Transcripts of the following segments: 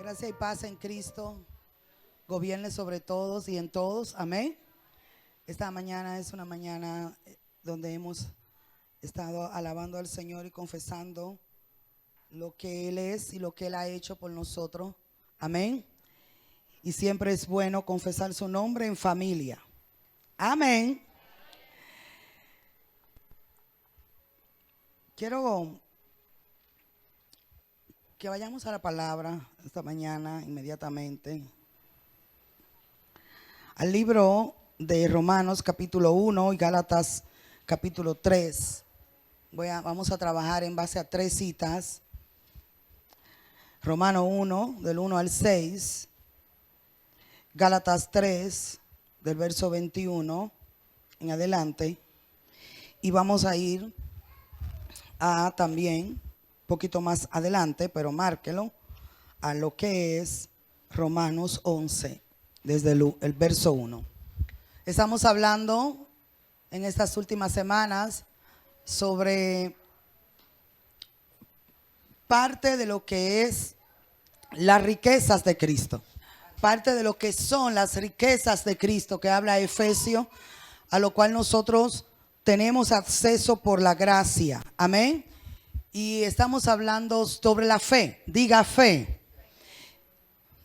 Gracia y paz en Cristo gobierne sobre todos y en todos. Amén. Esta mañana es una mañana donde hemos estado alabando al Señor y confesando lo que Él es y lo que Él ha hecho por nosotros. Amén. Y siempre es bueno confesar su nombre en familia. Amén. Quiero que vayamos a la palabra esta mañana inmediatamente. Al libro de Romanos capítulo 1 y Gálatas capítulo 3. Vamos a trabajar en base a tres citas. Romanos 1 del 1 al 6. Gálatas 3 del verso 21 en adelante. Y vamos a ir a también un poquito más adelante, pero márquelo, a lo que es Romanos 11, desde el verso 1. Estamos hablando en estas últimas semanas sobre parte de lo que es las riquezas de Cristo. Parte de lo que son las riquezas de Cristo que habla Efesios, a lo cual nosotros tenemos acceso por la gracia. Amén. Y estamos hablando sobre la fe. Diga fe.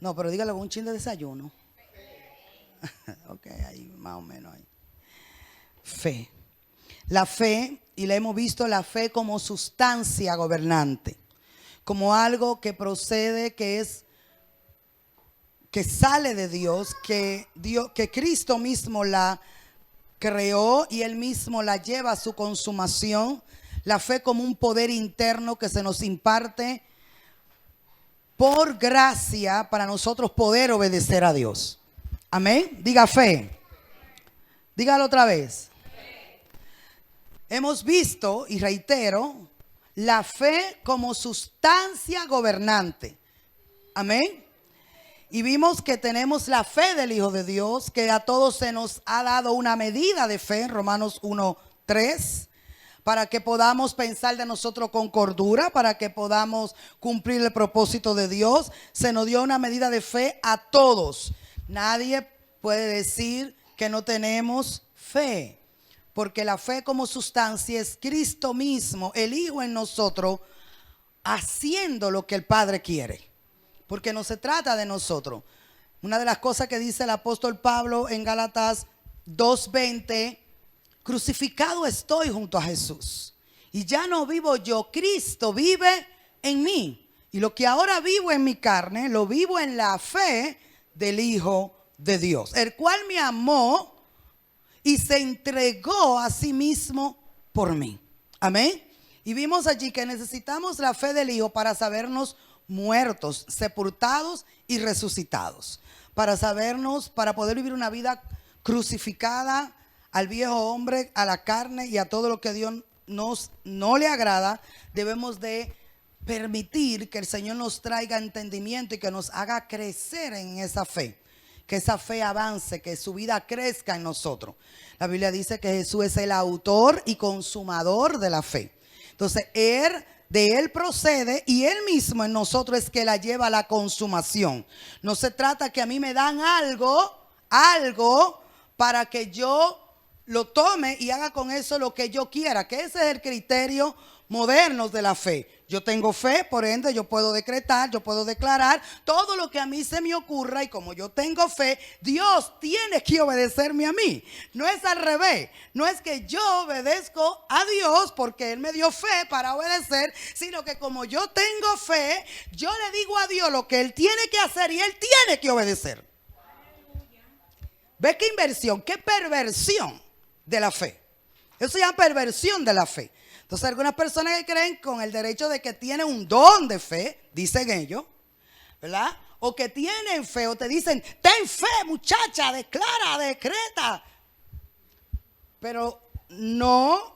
No, pero dígalo con un chin de desayuno. Ok, ahí más o menos ahí. Fe. La fe, y le hemos visto la fe como sustancia gobernante, como algo que procede, que sale de Dios, que Cristo mismo la creó y Él mismo la lleva a su consumación. La fe como un poder interno que se nos imparte por gracia para nosotros poder obedecer a Dios. Amén. Diga fe. Dígalo otra vez. Hemos visto, y reitero, la fe como sustancia gobernante. Amén. Y vimos que tenemos la fe del Hijo de Dios, que a todos se nos ha dado una medida de fe, Romanos 1:3, para que podamos pensar de nosotros con cordura, para que podamos cumplir el propósito de Dios. Se nos dio una medida de fe a todos. Nadie puede decir que no tenemos fe, porque la fe como sustancia es Cristo mismo, el Hijo en nosotros, haciendo lo que el Padre quiere. Porque no se trata de nosotros. Una de las cosas que dice el apóstol Pablo en Gálatas 2:20, crucificado estoy junto a Jesús. Y ya no vivo yo, Cristo vive en mí. Y lo que ahora vivo en mi carne, lo vivo en la fe del Hijo de Dios, el cual me amó y se entregó a sí mismo por mí. Amén. Y vimos allí que necesitamos la fe del Hijo para sabernos muertos, sepultados y resucitados, para poder vivir una vida crucificada al viejo hombre, a la carne y a todo lo que Dios no le agrada. Debemos de permitir que el Señor nos traiga entendimiento y que nos haga crecer en esa fe, que esa fe avance, que su vida crezca en nosotros. La Biblia dice que Jesús es el autor y consumador de la fe. Entonces de Él procede y Él mismo en nosotros es que la lleva a la consumación. No se trata que a mí me dan algo para que yo lo tome y haga con eso lo que yo quiera, que ese es el criterio moderno de la fe. Yo tengo fe, por ende yo puedo decretar, yo puedo declarar todo lo que a mí se me ocurra, y como yo tengo fe, Dios tiene que obedecerme a mí. No es al revés, no es que yo obedezco a Dios porque Él me dio fe para obedecer, sino que como yo tengo fe, yo le digo a Dios lo que Él tiene que hacer y Él tiene que obedecer. ¿Ves qué inversión, qué perversión de la fe? Eso se llama perversión de la fe. Entonces algunas personas que creen con el derecho de que tienen un don de fe, dicen ellos, ¿verdad? O que tienen fe, o te dicen, ten fe muchacha, declara, decreta. Pero no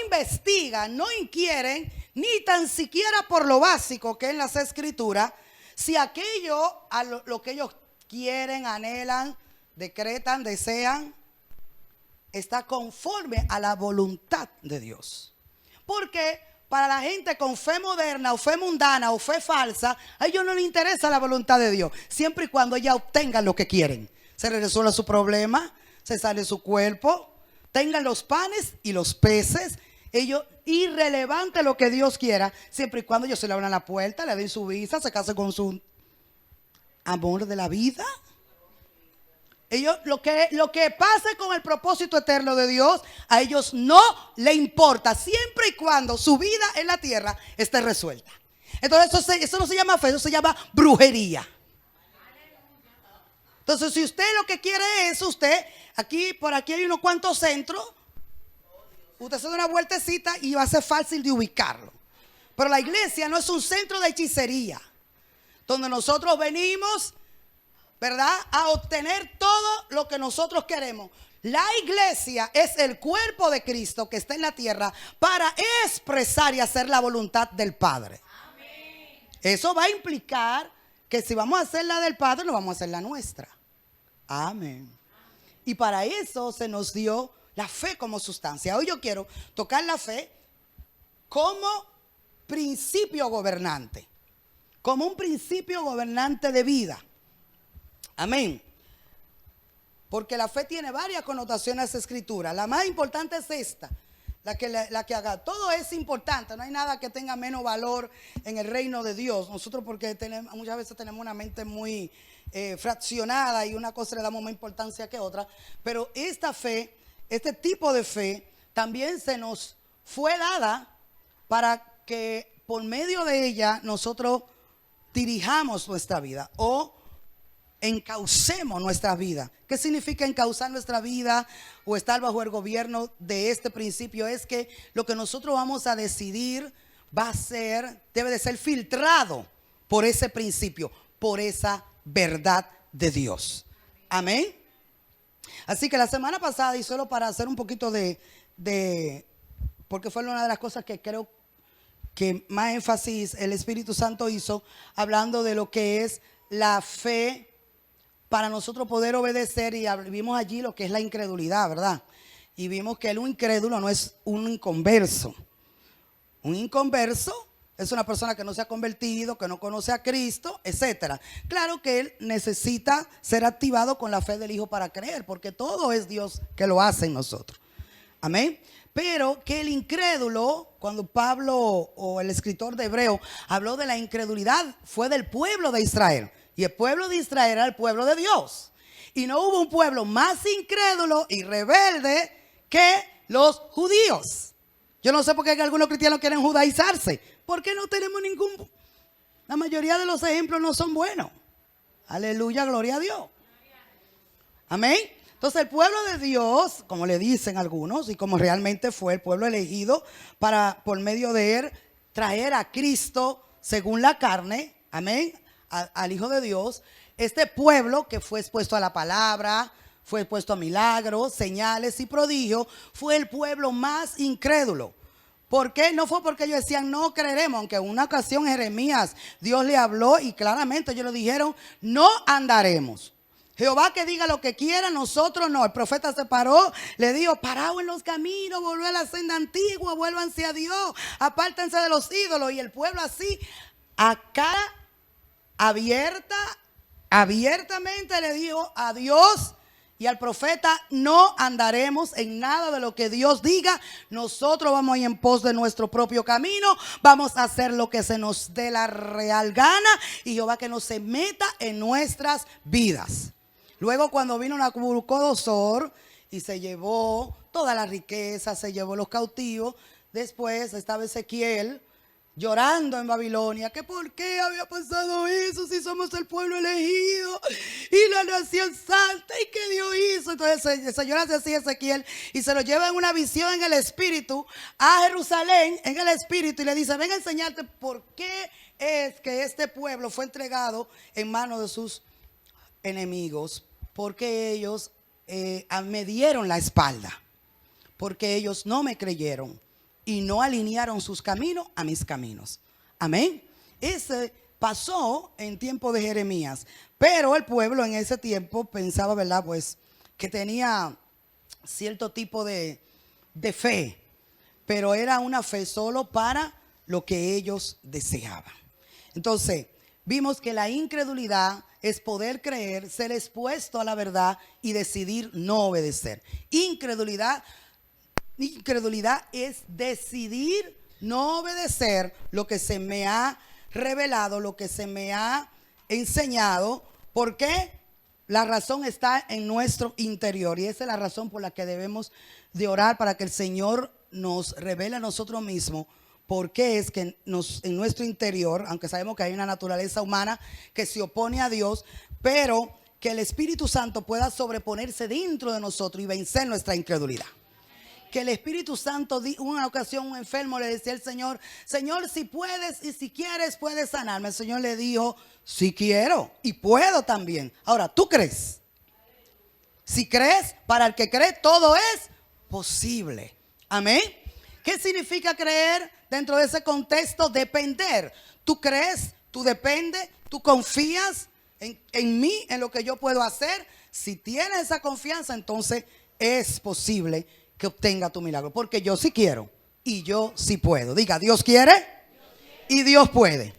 investigan, no inquieren, ni tan siquiera por lo básico que es en las Escrituras, si aquello, a lo que ellos quieren, anhelan, decretan, desean, está conforme a la voluntad de Dios. ¿Por qué? para la gente con fe moderna o fe mundana o fe falsa, a ellos no les interesa la voluntad de Dios, siempre y cuando ellas obtengan lo que quieren. Se les resuelve su problema, se sale su cuerpo, tengan los panes y los peces. Ellos, irrelevante lo que Dios quiera, siempre y cuando ellos se le abran la puerta, le den su visa, se casen con su amor de la vida. Ellos, lo que pase con el propósito eterno de Dios, a ellos no le importa, siempre y cuando su vida en la tierra esté resuelta. Entonces eso no se llama fe, eso se llama brujería. Entonces, si usted lo que quiere es, usted, por aquí hay unos cuantos centros, usted se da una vueltecita y va a ser fácil de ubicarlo. Pero la iglesia no es un centro de hechicería, donde nosotros venimos, ¿verdad?, a obtener todo lo que nosotros queremos. La iglesia es el cuerpo de Cristo que está en la tierra para expresar y hacer la voluntad del Padre. Amén. Eso va a implicar que si vamos a hacer la del Padre, no vamos a hacer la nuestra. Amén. Y para eso se nos dio la fe como sustancia. Hoy yo quiero tocar la fe como principio gobernante, como un principio gobernante de vida. Amén. Porque la fe tiene varias connotaciones escrituras. La más importante es esta, la que haga. Todo es importante, no hay nada que tenga menos valor en el reino de Dios. Nosotros porque muchas veces tenemos una mente muy fraccionada y una cosa le damos más importancia que otra. Pero esta fe, este tipo de fe, también se nos fue dada para que por medio de ella nosotros dirijamos nuestra vida o encaucemos nuestra vida. ¿Qué significa encauzar nuestra vida o estar bajo el gobierno de este principio? Es que lo que nosotros vamos a decidir debe de ser filtrado por ese principio, por esa verdad de Dios. Amén. Así que la semana pasada, y solo para hacer un poquito porque fue una de las cosas que creo que más énfasis el Espíritu Santo hizo, hablando de lo que es la fe para nosotros poder obedecer, y vimos allí lo que es la incredulidad, ¿verdad? Y vimos que un incrédulo no es un inconverso. Un inconverso es una persona que no se ha convertido, que no conoce a Cristo, etcétera. Claro que él necesita ser activado con la fe del Hijo para creer, porque todo es Dios que lo hace en nosotros. Amén. Pero que el incrédulo, cuando Pablo o el escritor de Hebreo habló de la incredulidad, fue del pueblo de Israel. Y el pueblo de Israel era el pueblo de Dios. Y no hubo un pueblo más incrédulo y rebelde que los judíos. Yo no sé por qué algunos cristianos quieren judaizarse. ¿Por qué no tenemos ningún? La mayoría de los ejemplos no son buenos. Aleluya, gloria a Dios. Amén. Entonces el pueblo de Dios, como le dicen algunos, y como realmente fue el pueblo elegido para por medio de él traer a Cristo según la carne, amén, al Hijo de Dios. Este pueblo que fue expuesto a la palabra, fue expuesto a milagros, señales y prodigios, fue el pueblo más incrédulo. ¿Por qué? No fue porque ellos decían no creeremos, aunque en una ocasión Jeremías Dios le habló y claramente ellos le dijeron no andaremos. Jehová que diga lo que quiera, nosotros no. El profeta se paró, le dijo, paraos en los caminos, volvió a la senda antigua, vuélvanse a Dios, apártense de los ídolos. Y el pueblo así, a cara abiertamente le dijo a Dios y al profeta, no andaremos en nada de lo que Dios diga. Nosotros vamos a ir en pos de nuestro propio camino, vamos a hacer lo que se nos dé la real gana y Jehová que no se meta en nuestras vidas. Luego cuando vino Nabucodonosor y se llevó toda la riqueza, se llevó los cautivos, después estaba Ezequiel llorando en Babilonia, que por qué había pasado eso si somos el pueblo elegido y la nación santa y qué Dios hizo. Entonces el Señor hace así a Ezequiel y se lo lleva en una visión en el espíritu a Jerusalén en el espíritu y le dice, ven a enseñarte por qué es que este pueblo fue entregado en manos de sus enemigos, porque ellos me dieron la espalda, porque ellos no me creyeron y no alinearon sus caminos a mis caminos. Amén. Ese pasó en tiempo de Jeremías, pero el pueblo en ese tiempo pensaba, ¿verdad?, pues que tenía cierto tipo de fe, pero era una fe solo para lo que ellos deseaban. Entonces, vimos que la incredulidad es poder creer, ser expuesto a la verdad y decidir no obedecer. Incredulidad es decidir no obedecer lo que se me ha revelado, lo que se me ha enseñado. ¿Por qué? La razón está en nuestro interior y esa es la razón por la que debemos de orar, para que el Señor nos revele a nosotros mismos por qué es que en nuestro interior, aunque sabemos que hay una naturaleza humana que se opone a Dios, pero que el Espíritu Santo pueda sobreponerse dentro de nosotros y vencer nuestra incredulidad. Que el Espíritu Santo, una ocasión un enfermo le decía al Señor: Señor, si puedes y si quieres puedes sanarme. El Señor le dijo: sí quiero y puedo también. Ahora, ¿tú crees? Si crees, para el que cree todo es posible. Amén. ¿Qué significa creer dentro de ese contexto? Depender. Tú crees, tú dependes, tú confías en mí, en lo que yo puedo hacer. Si tienes esa confianza, entonces es posible que obtenga tu milagro. Porque yo sí quiero y yo sí puedo. Diga, Dios quiere y Dios puede.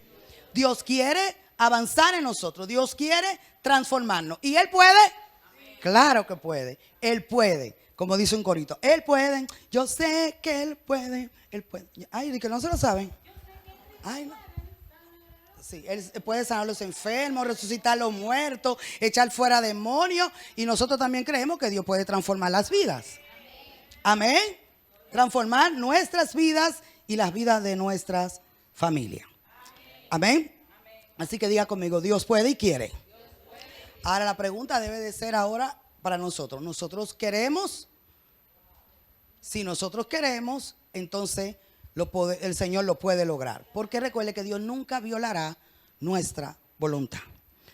Dios quiere avanzar en nosotros. Dios quiere transformarnos. ¿Y Él puede? Claro que puede. Él puede. Como dice un corito, Él puede. Yo sé que Él puede. Él puede. Ay, que no se lo saben. Ay, no. Sí, Él puede sanar a los enfermos, resucitar a los muertos, echar fuera demonios. Y nosotros también creemos que Dios puede transformar las vidas. Amén. Transformar nuestras vidas y las vidas de nuestras familias. Amén. Así que diga conmigo, Dios puede y quiere. Ahora la pregunta debe de ser ahora para nosotros. ¿Nosotros queremos? Si nosotros queremos, entonces el Señor lo puede lograr. Porque recuerde que Dios nunca violará nuestra voluntad.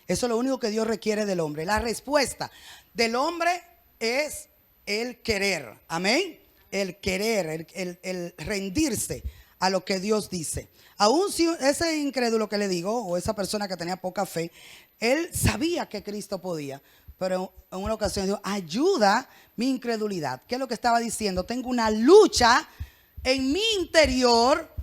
Eso es lo único que Dios requiere del hombre. La respuesta del hombre es el querer. Amén. El querer, el rendirse a lo que Dios dice. Aún si ese incrédulo que le digo, o esa persona que tenía poca fe, él sabía que Cristo podía, pero en una ocasión dijo: ayuda mi incredulidad. ¿Qué es lo que estaba diciendo? Tengo una lucha en mi interior,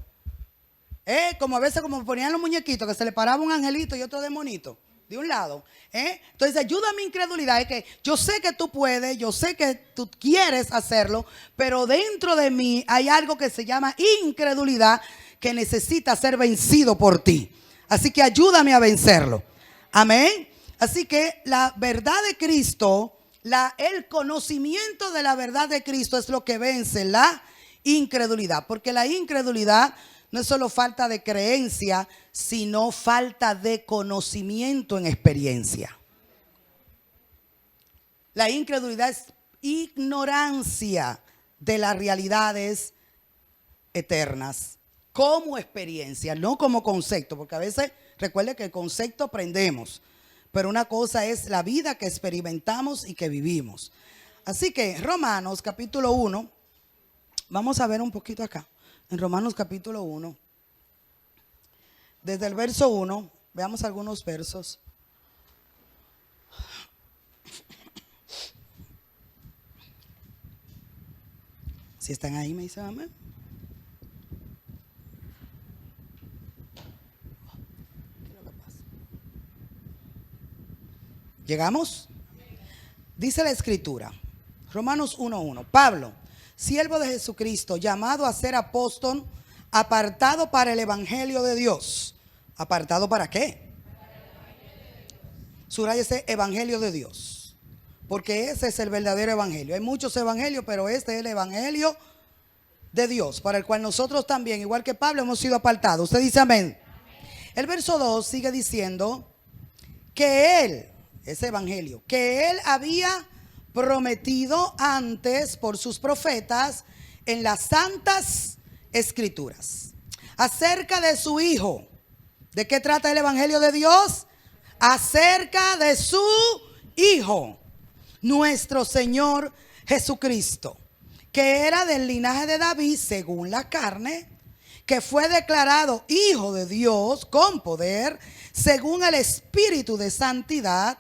como a veces como ponían los muñequitos, que se le paraba un angelito y otro demonito de un lado. Entonces, ayuda a mi incredulidad. Es que yo sé que tú puedes, yo sé que tú quieres hacerlo, pero dentro de mí hay algo que se llama incredulidad, que necesita ser vencido por ti. Así que ayúdame a vencerlo. Amén. Así que la verdad de Cristo, el conocimiento de la verdad de Cristo es lo que vence la incredulidad. Porque la incredulidad no es solo falta de creencia, sino falta de conocimiento en experiencia. La incredulidad es ignorancia de las realidades eternas como experiencia, no como concepto, porque a veces recuerde que el concepto aprendemos, pero una cosa es la vida que experimentamos y que vivimos. Así que Romanos capítulo 1, vamos a ver un poquito acá, en Romanos capítulo 1, desde el verso 1, veamos algunos versos. Si están ahí, me dicen amén. ¿Qué es lo que pasa? ¿Llegamos? Dice la Escritura, Romanos 1:1. Pablo, siervo de Jesucristo, llamado a ser apóstol, apartado para el evangelio de Dios. ¿Apartado para qué? Subraya ese evangelio de Dios, porque ese es el verdadero evangelio. Hay muchos evangelios, pero este es el evangelio de Dios, para el cual nosotros también, igual que Pablo, hemos sido apartados. Usted dice amén. El verso 2 sigue diciendo que él, ese evangelio, que él había prometido antes por sus profetas en las santas escrituras acerca de su hijo. ¿De qué trata el evangelio de Dios? Acerca de su hijo, nuestro Señor Jesucristo, que era del linaje de David según la carne, que fue declarado hijo de Dios con poder según el Espíritu de santidad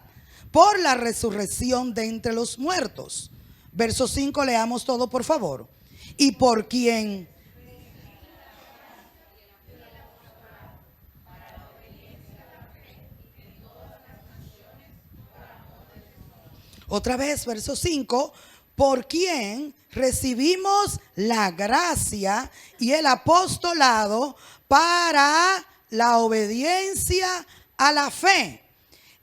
por la resurrección de entre los muertos. Verso 5, leamos todo por favor. Y por quien Otra vez, verso 5, por quien recibimos la gracia y el apostolado para la obediencia a la fe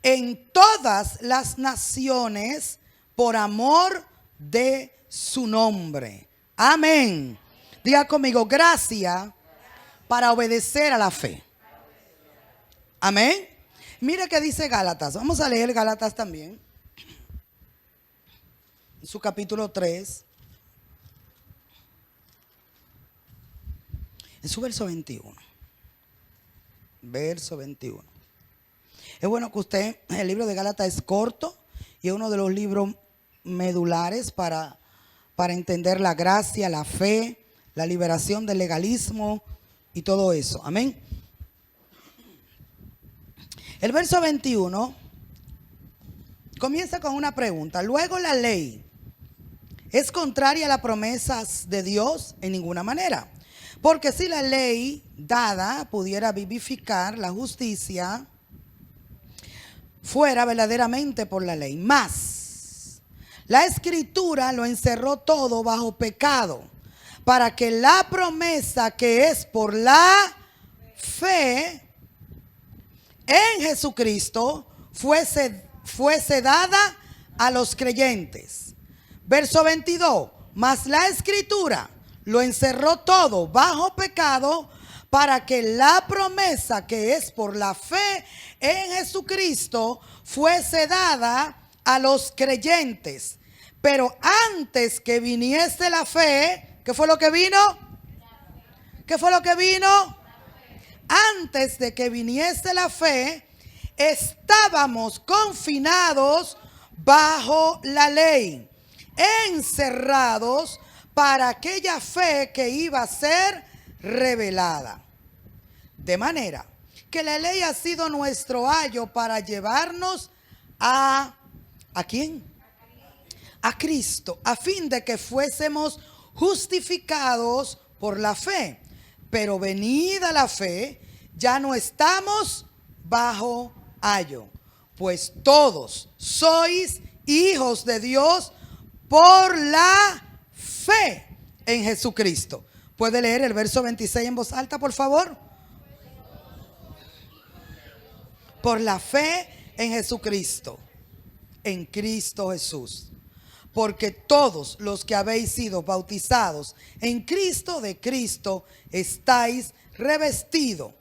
en todas las naciones por amor de su nombre. Amén. Diga conmigo, gracia para obedecer a la fe. Amén. Mire que dice Gálatas. Vamos a leer Gálatas también. En su capítulo 3. En su verso 21. Verso 21. Es bueno que usted, el libro de Gálatas es corto y es uno de los libros medulares para entender la gracia, la fe, la liberación del legalismo y todo eso. Amén. El verso 21 comienza con una pregunta. Luego, la ley es contraria a las promesas de Dios en ninguna manera. Porque si la ley dada pudiera vivificar la justicia, fuera verdaderamente por la ley. Mas la Escritura lo encerró todo bajo pecado, para que la promesa que es por la fe en Jesucristo fuese dada a los creyentes. Verso 22. Mas la Escritura lo encerró todo bajo pecado, para que la promesa que es por la fe en Jesucristo fuese dada a los creyentes. Pero antes que viniese la fe, ¿qué fue lo que vino? ¿Qué fue lo que vino? Antes de que viniese la fe, estábamos confinados bajo la ley, encerrados para aquella fe que iba a ser revelada. De manera que la ley ha sido nuestro ayo para llevarnos ¿a quién? A Cristo, a fin de que fuésemos justificados por la fe. Pero venida la fe, ya no estamos bajo ayo, pues todos sois hijos de Dios por la fe en Jesucristo. ¿Puede leer el verso 26 en voz alta, por favor? Por la fe en Jesucristo, en Cristo Jesús. Porque todos los que habéis sido bautizados en Cristo, de Cristo estáis revestidos.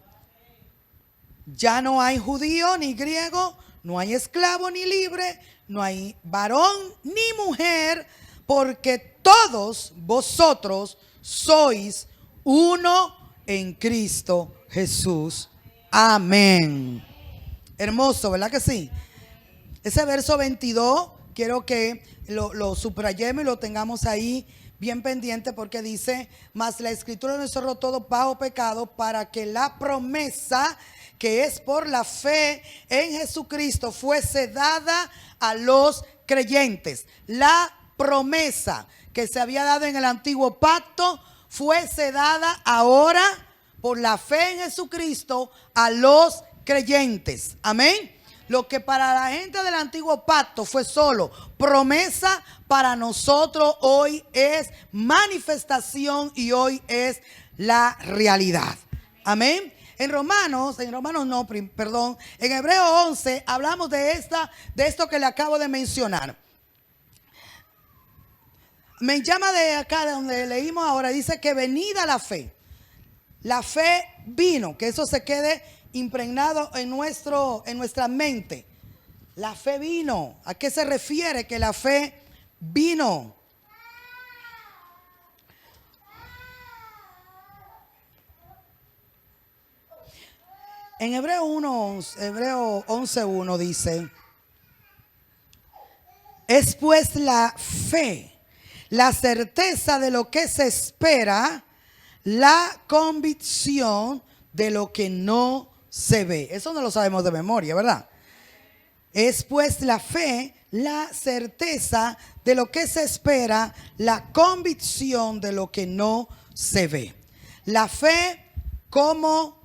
Ya no hay judío ni griego, no hay esclavo ni libre, no hay varón ni mujer, porque todos vosotros sois uno en Cristo Jesús. Amén. Hermoso, ¿verdad que sí? Ese verso 22, quiero que lo subrayemos y lo tengamos ahí bien pendiente, porque dice: mas la Escritura nos cerró todo bajo pecado, para que la promesa que es por la fe en Jesucristo fuese dada a los creyentes. La promesa que se había dado en el antiguo pacto fuese dada ahora por la fe en Jesucristo a los creyentes. Amén. Lo que para la gente del antiguo pacto fue solo promesa, para nosotros hoy es manifestación y hoy es la realidad. Amén. En Hebreos 11 hablamos de esto que le acabo de mencionar. Me llama de acá, de donde leímos ahora, dice que venida la fe. La fe vino, que eso se quede impregnado en nuestra mente. La fe vino. ¿A qué se refiere que la fe vino? En Hebreo 11:1 dice: es pues la fe, la certeza de lo que se espera, la convicción de lo que no se ve. Eso no lo sabemos de memoria, ¿verdad? Es pues la fe, la certeza de lo que se espera, la convicción de lo que no se ve. La fe como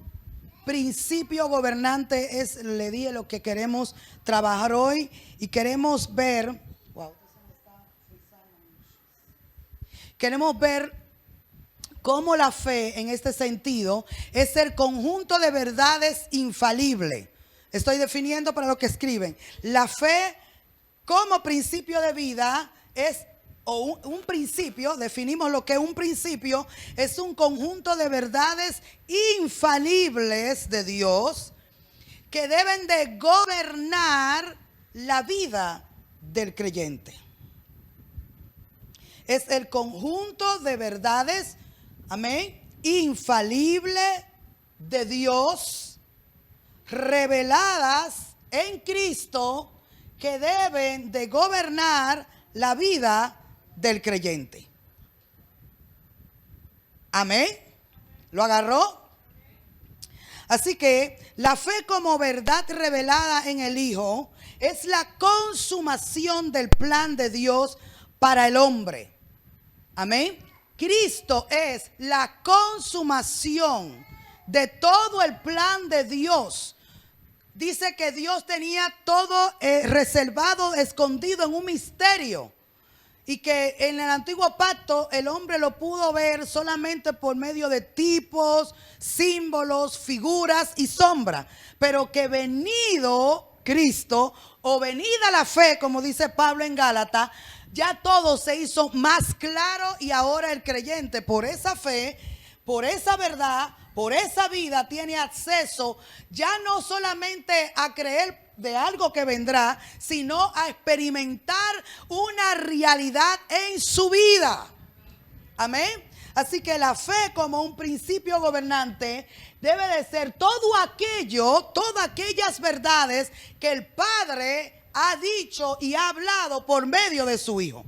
principio gobernante es, le dije, lo que queremos trabajar hoy, y queremos ver, queremos ver cómo la fe en este sentido es el conjunto de verdades infalible. Estoy definiendo para los que escriben. La fe como principio de vida es un principio, definimos lo que es un principio, es un conjunto de verdades infalibles de Dios que deben de gobernar la vida del creyente. Es el conjunto de verdades, amén, infalible de Dios, reveladas en Cristo, que deben de gobernar la vida del creyente. Amén. ¿Lo agarró? Así que la fe como verdad revelada en el Hijo es la consumación del plan de Dios para el hombre. Amén. Cristo es la consumación de todo el plan de Dios. Dice que Dios tenía todo reservado, escondido en un misterio. Y que en el antiguo pacto el hombre lo pudo ver solamente por medio de tipos, símbolos, figuras y sombras. Pero que venido Cristo o venida la fe, como dice Pablo en Gálatas, ya todo se hizo más claro y ahora el creyente por esa fe, por esa verdad, por esa vida tiene acceso ya no solamente a creer de algo que vendrá, sino a experimentar una realidad en su vida. Amén. Así que la fe como un principio gobernante debe de ser todo aquello, todas aquellas verdades que el Padre ha dicho y ha hablado por medio de su Hijo.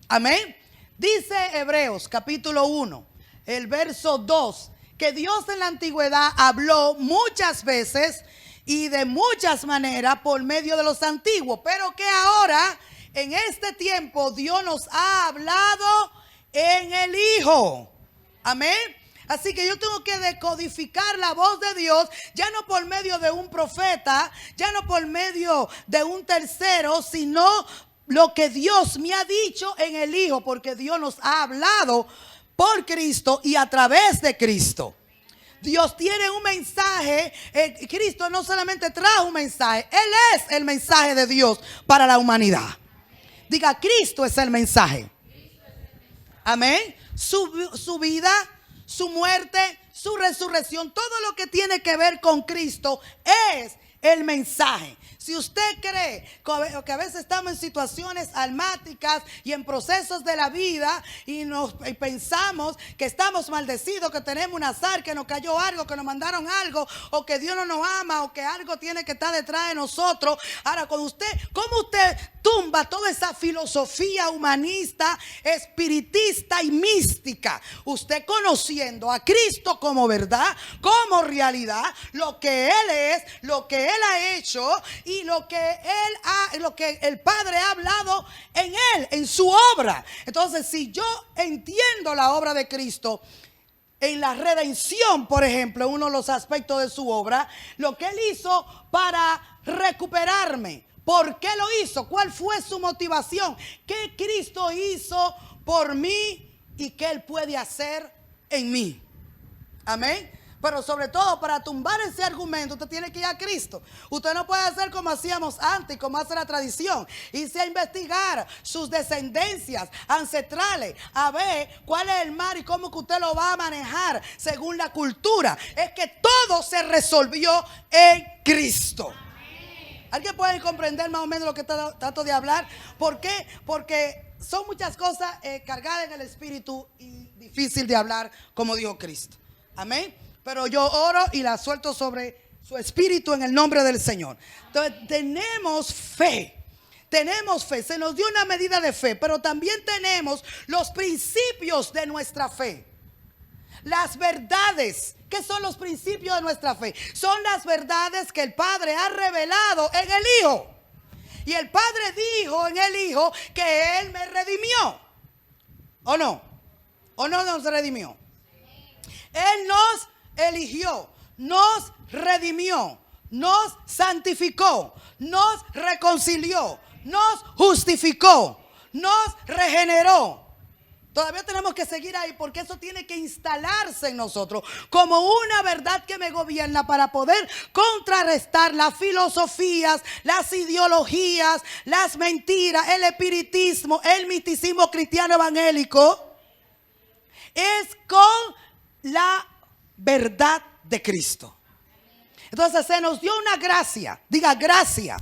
Amén. Dice Hebreos capítulo 1, el verso 2, que Dios en la antigüedad habló muchas veces y de muchas maneras por medio de los antiguos, pero que ahora en este tiempo Dios nos ha hablado en el Hijo. Amén. Así que yo tengo que decodificar la voz de Dios, ya no por medio de un profeta, ya no por medio de un tercero, sino lo que Dios me ha dicho en el Hijo, porque Dios nos ha hablado por Cristo y a través de Cristo. Dios tiene un mensaje. Cristo no solamente trajo un mensaje, Él es el mensaje de Dios para la humanidad. Diga, Cristo es el mensaje. Amén. Su vida, su muerte, su resurrección, todo lo que tiene que ver con Cristo es el mensaje. Si usted cree que a veces estamos en situaciones almáticas y en procesos de la vida y pensamos que estamos maldecidos, que tenemos un azar, que nos cayó algo, que nos mandaron algo, o que Dios no nos ama, o que algo tiene que estar detrás de nosotros. Ahora, ¿cómo usted tumba toda esa filosofía humanista, espiritista y mística? Usted conociendo a Cristo como verdad, como realidad, lo que Él es, lo que Él ha hecho y lo que el Padre ha hablado en Él, en su obra. Entonces, si yo entiendo la obra de Cristo en la redención, por ejemplo, uno de los aspectos de su obra, lo que Él hizo para recuperarme, ¿por qué lo hizo? ¿Cuál fue su motivación? ¿Qué Cristo hizo por mí y qué Él puede hacer en mí? Amén. Pero sobre todo, para tumbar ese argumento, usted tiene que ir a Cristo. Usted no puede hacer como hacíamos antes, como hace la tradición. Irse a investigar sus descendencias ancestrales, a ver cuál es el mal y cómo que usted lo va a manejar según la cultura. Es que todo se resolvió en Cristo. ¿Alguien puede comprender más o menos lo que trato de hablar? ¿Por qué? Porque son muchas cosas cargadas en el espíritu y difícil de hablar, como dijo Cristo. Amén. Pero yo oro y la suelto sobre su espíritu en el nombre del Señor. Entonces, tenemos fe. Tenemos fe. Se nos dio una medida de fe, pero también tenemos los principios de nuestra fe. Las verdades. ¿Qué son los principios de nuestra fe? Son las verdades que el Padre ha revelado en el Hijo. Y el Padre dijo en el Hijo que Él me redimió. ¿O no? ¿O no nos redimió? Él nos eligió, nos redimió, nos santificó, nos reconcilió, nos justificó, nos regeneró. Todavía tenemos que seguir ahí porque eso tiene que instalarse en nosotros como una verdad que me gobierna para poder contrarrestar las filosofías, las ideologías, las mentiras, el espiritismo, el misticismo cristiano evangélico. Es con la verdad de Cristo. Entonces se nos dio una gracia. Diga gracia.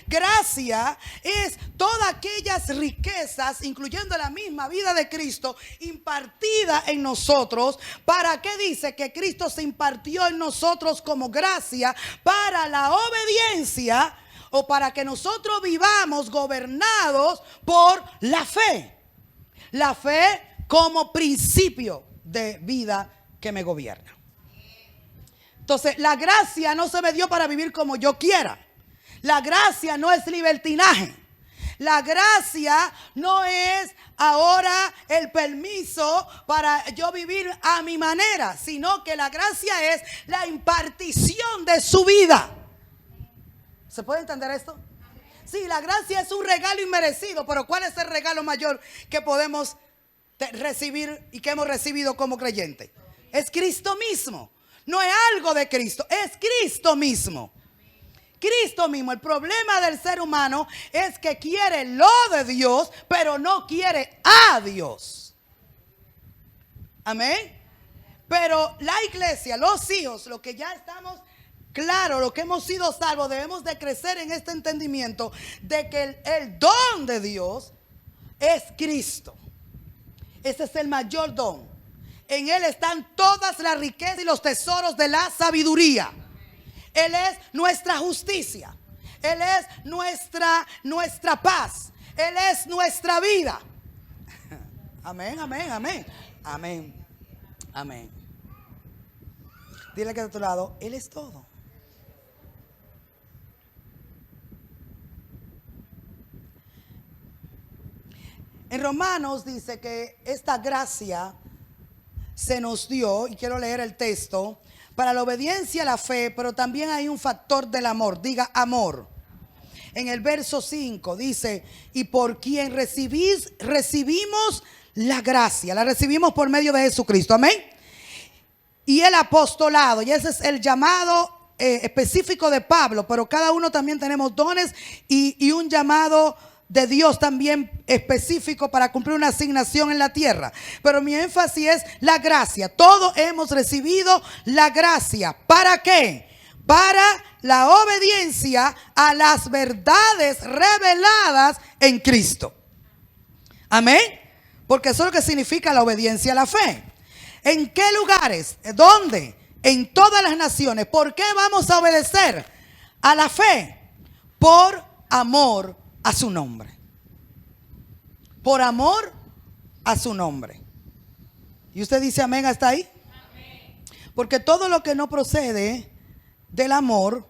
Gracia es todas aquellas riquezas, incluyendo la misma vida de Cristo, impartida en nosotros. ¿Para qué dice que Cristo se impartió en nosotros como gracia? Para la obediencia o para que nosotros vivamos gobernados por la fe. La fe como principio de vida que me gobierna. Entonces, la gracia no se me dio para vivir como yo quiera. La gracia no es libertinaje. La gracia no es ahora el permiso para yo vivir a mi manera, sino que la gracia es la impartición de su vida. ¿Se puede entender esto? Sí, la gracia es un regalo inmerecido, pero ¿cuál es el regalo mayor que podemos recibir y que hemos recibido como creyentes? Es Cristo mismo. No es algo de Cristo, es Cristo mismo. Cristo mismo. El problema del ser humano es que quiere lo de Dios, pero no quiere a Dios. Amén. Pero la iglesia, los hijos, los que ya estamos claros, los que hemos sido salvos, debemos de crecer en este entendimiento de que el don de Dios es Cristo. Ese es el mayor don. En Él están todas las riquezas y los tesoros de la sabiduría. Él es nuestra justicia. Él es nuestra paz. Él es nuestra vida. Amén, amén, amén. Amén, amén. Dile que de tu lado, Él es todo. En Romanos dice que esta gracia se nos dio, y quiero leer el texto, para la obediencia a la fe, pero también hay un factor del amor. Diga amor. En el verso 5 dice, y por quien recibimos la gracia, la recibimos por medio de Jesucristo. Amén. Y el apostolado, y ese es el llamado específico de Pablo, pero cada uno también tenemos dones y un llamado de Dios también específico para cumplir una asignación en la tierra. Pero mi énfasis es la gracia. Todos hemos recibido la gracia. ¿Para qué? Para la obediencia a las verdades reveladas en Cristo. Amén. Porque eso es lo que significa la obediencia a la fe. ¿En qué lugares? ¿Dónde? En todas las naciones. ¿Por qué vamos a obedecer a la fe? Por amor a su nombre. Por amor a su nombre. Y usted dice amén hasta ahí. Amén. Porque todo lo que no procede del amor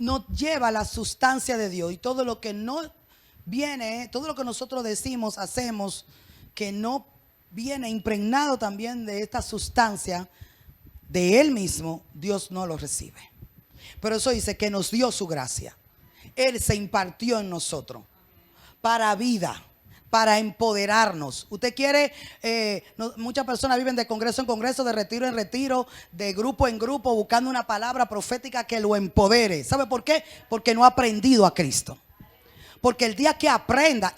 nos lleva a la sustancia de Dios. Y todo lo que no viene, todo lo que nosotros decimos, hacemos, que no viene impregnado también de esta sustancia de Él mismo, Dios no lo recibe. Pero eso dice que nos dio su gracia. Él se impartió en nosotros para vida, para empoderarnos. Usted quiere, muchas personas viven de congreso en congreso, de retiro en retiro, de grupo en grupo, buscando una palabra profética que lo empodere. ¿Sabe por qué? Porque no ha aprendido a Cristo. Porque el día que aprenda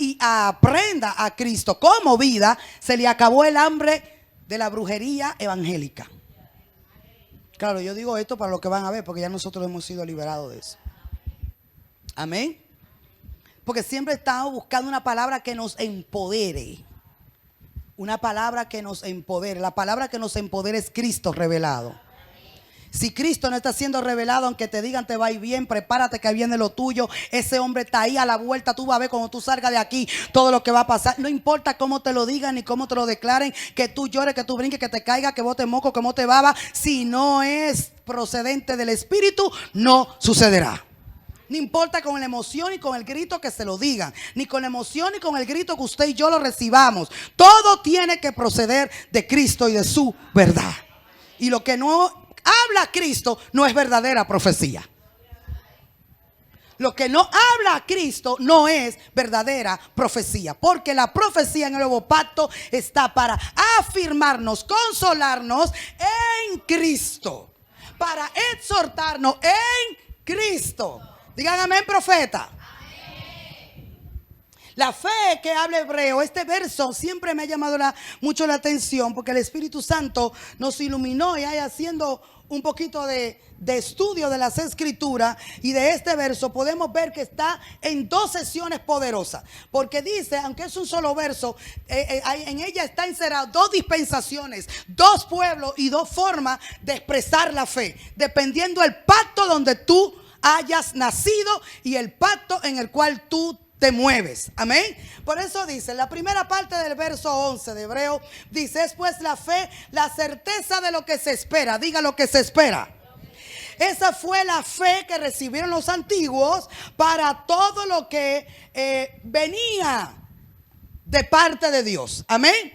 a Cristo como vida, se le acabó el hambre de la brujería evangélica. Claro, yo digo esto para los que van a ver, porque ya nosotros hemos sido liberados de eso. Amén. Porque siempre estamos buscando una palabra que nos empodere. Una palabra que nos empodere. La palabra que nos empodere es Cristo revelado. Si Cristo no está siendo revelado, aunque te digan te va a ir bien, prepárate que viene lo tuyo. Ese hombre está ahí a la vuelta. Tú vas a ver cuando tú salgas de aquí todo lo que va a pasar. No importa cómo te lo digan ni cómo te lo declaren, que tú llores, que tú brinques, que te caiga, que bote moco, que bote baba. Si no es procedente del Espíritu, no sucederá. No importa con la emoción y con el grito que se lo digan, ni con la emoción y con el grito que usted y yo lo recibamos. Todo tiene que proceder de Cristo y de su verdad. Y lo que no habla Cristo no es verdadera profecía. Lo que no habla a Cristo no es verdadera profecía, porque la profecía en el nuevo pacto está para afirmarnos, consolarnos en Cristo, para exhortarnos en Cristo. Digan amén, profeta. La fe que habla Hebreo, este verso siempre me ha llamado mucho la atención, porque el Espíritu Santo nos iluminó y ahí haciendo un poquito de estudio de las Escrituras y de este verso podemos ver que está en dos sesiones poderosas, porque dice, aunque es un solo verso, en ella está encerrado dos dispensaciones, dos pueblos y dos formas de expresar la fe, dependiendo del pacto donde tú hayas nacido y el pacto en el cual tú te mueves. Amén. Por eso dice, la primera parte del verso 11 de Hebreo, dice, es pues la fe, la certeza de lo que se espera. Diga lo que se espera. Esa fue la fe que recibieron los antiguos para todo lo que venía de parte de Dios. Amén.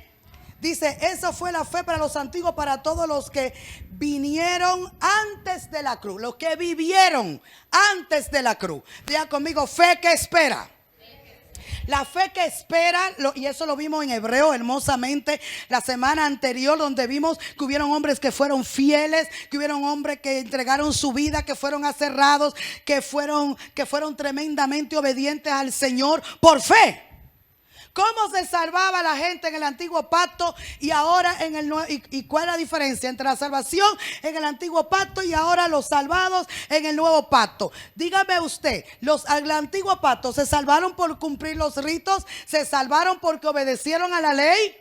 Dice, esa fue la fe para los antiguos, para todos los que vinieron antes de la cruz, los que vivieron antes de la cruz. Diga conmigo, fe que espera. La fe que espera, y eso lo vimos en Hebreo hermosamente la semana anterior, donde vimos que hubieron hombres que fueron fieles, que hubieron hombres que entregaron su vida, que fueron aserrados, que fueron tremendamente obedientes al Señor por fe. ¿Cómo se salvaba la gente en el antiguo pacto y ahora en el nuevo? ¿Y cuál es la diferencia entre la salvación en el antiguo pacto y ahora los salvados en el nuevo pacto? Dígame usted, el antiguo pacto se salvaron por cumplir los ritos, se salvaron porque obedecieron a la ley.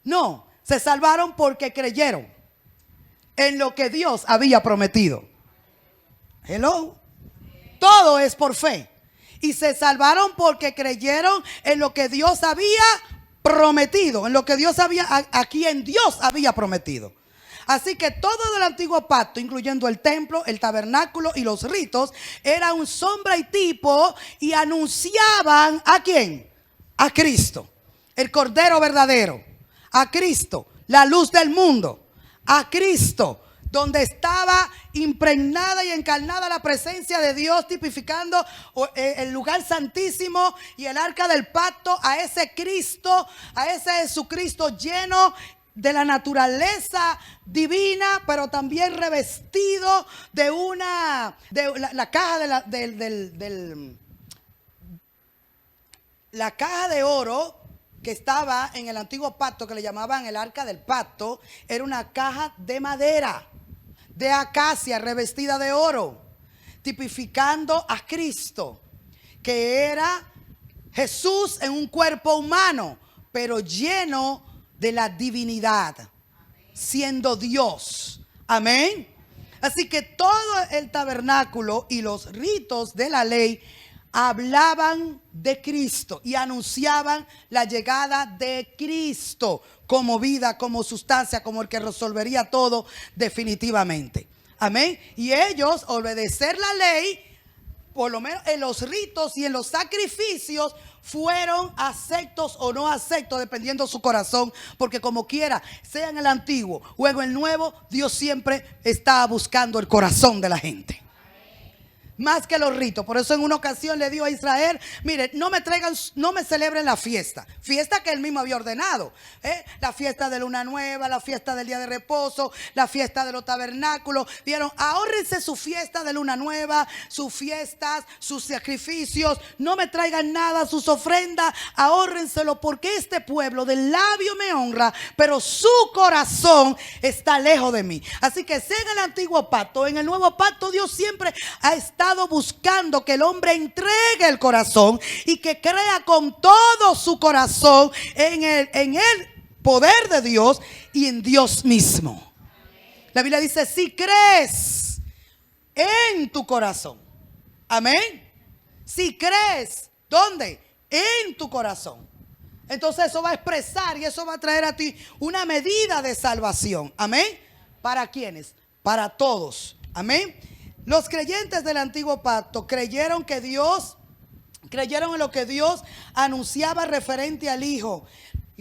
No, se salvaron porque creyeron en lo que Dios había prometido. Hello. Todo es por fe. Y se salvaron porque creyeron en lo que Dios había prometido, en lo que Dios había, a quien Dios había prometido. Así que todo el antiguo pacto, incluyendo el templo, el tabernáculo y los ritos, era un sombra y tipo y anunciaban ¿a quién? A Cristo, el Cordero verdadero, a Cristo, la luz del mundo, a Cristo, donde estaba impregnada y encarnada la presencia de Dios, tipificando el lugar santísimo y el arca del pacto, a ese Cristo, a ese Jesucristo lleno de la naturaleza divina, pero también revestido de la caja la caja de oro que estaba en el antiguo pacto, que le llamaban el arca del pacto. Era una caja de madera, de acacia, revestida de oro, tipificando a Cristo, que era Jesús en un cuerpo humano, pero lleno de la divinidad, siendo Dios. Amén. Así que todo el tabernáculo y los ritos de la ley hablaban de Cristo y anunciaban la llegada de Cristo como vida, como sustancia, como el que resolvería todo definitivamente. Amén. Y ellos, obedecer la ley, por lo menos en los ritos y en los sacrificios, fueron aceptos o no aceptos, dependiendo su corazón, porque como quiera, sea en el antiguo o en el nuevo, Dios siempre está buscando el corazón de la gente. Más que los ritos. Por eso en una ocasión le dijo a Israel, mire, no me celebren la fiesta que él mismo había ordenado, la fiesta de luna nueva, la fiesta del día de reposo, la fiesta de los tabernáculos. Vieron, ahórrense su fiesta de luna nueva, sus fiestas, sus sacrificios, no me traigan nada, sus ofrendas, ahórrenselo, porque este pueblo del labio me honra, pero su corazón está lejos de mí. Así que sea en el antiguo pacto, en el nuevo pacto, Dios siempre ha estado buscando que el hombre entregue el corazón y que crea con todo su corazón en el poder de Dios y en Dios mismo. La Biblia dice, si crees en tu corazón, amén, si crees, ¿dónde? En tu corazón. Entonces eso va a expresar y eso va a traer a ti una medida de salvación, amén. ¿Para quiénes? Para todos, amén. Los creyentes del antiguo pacto creyeron en lo que Dios anunciaba referente al Hijo.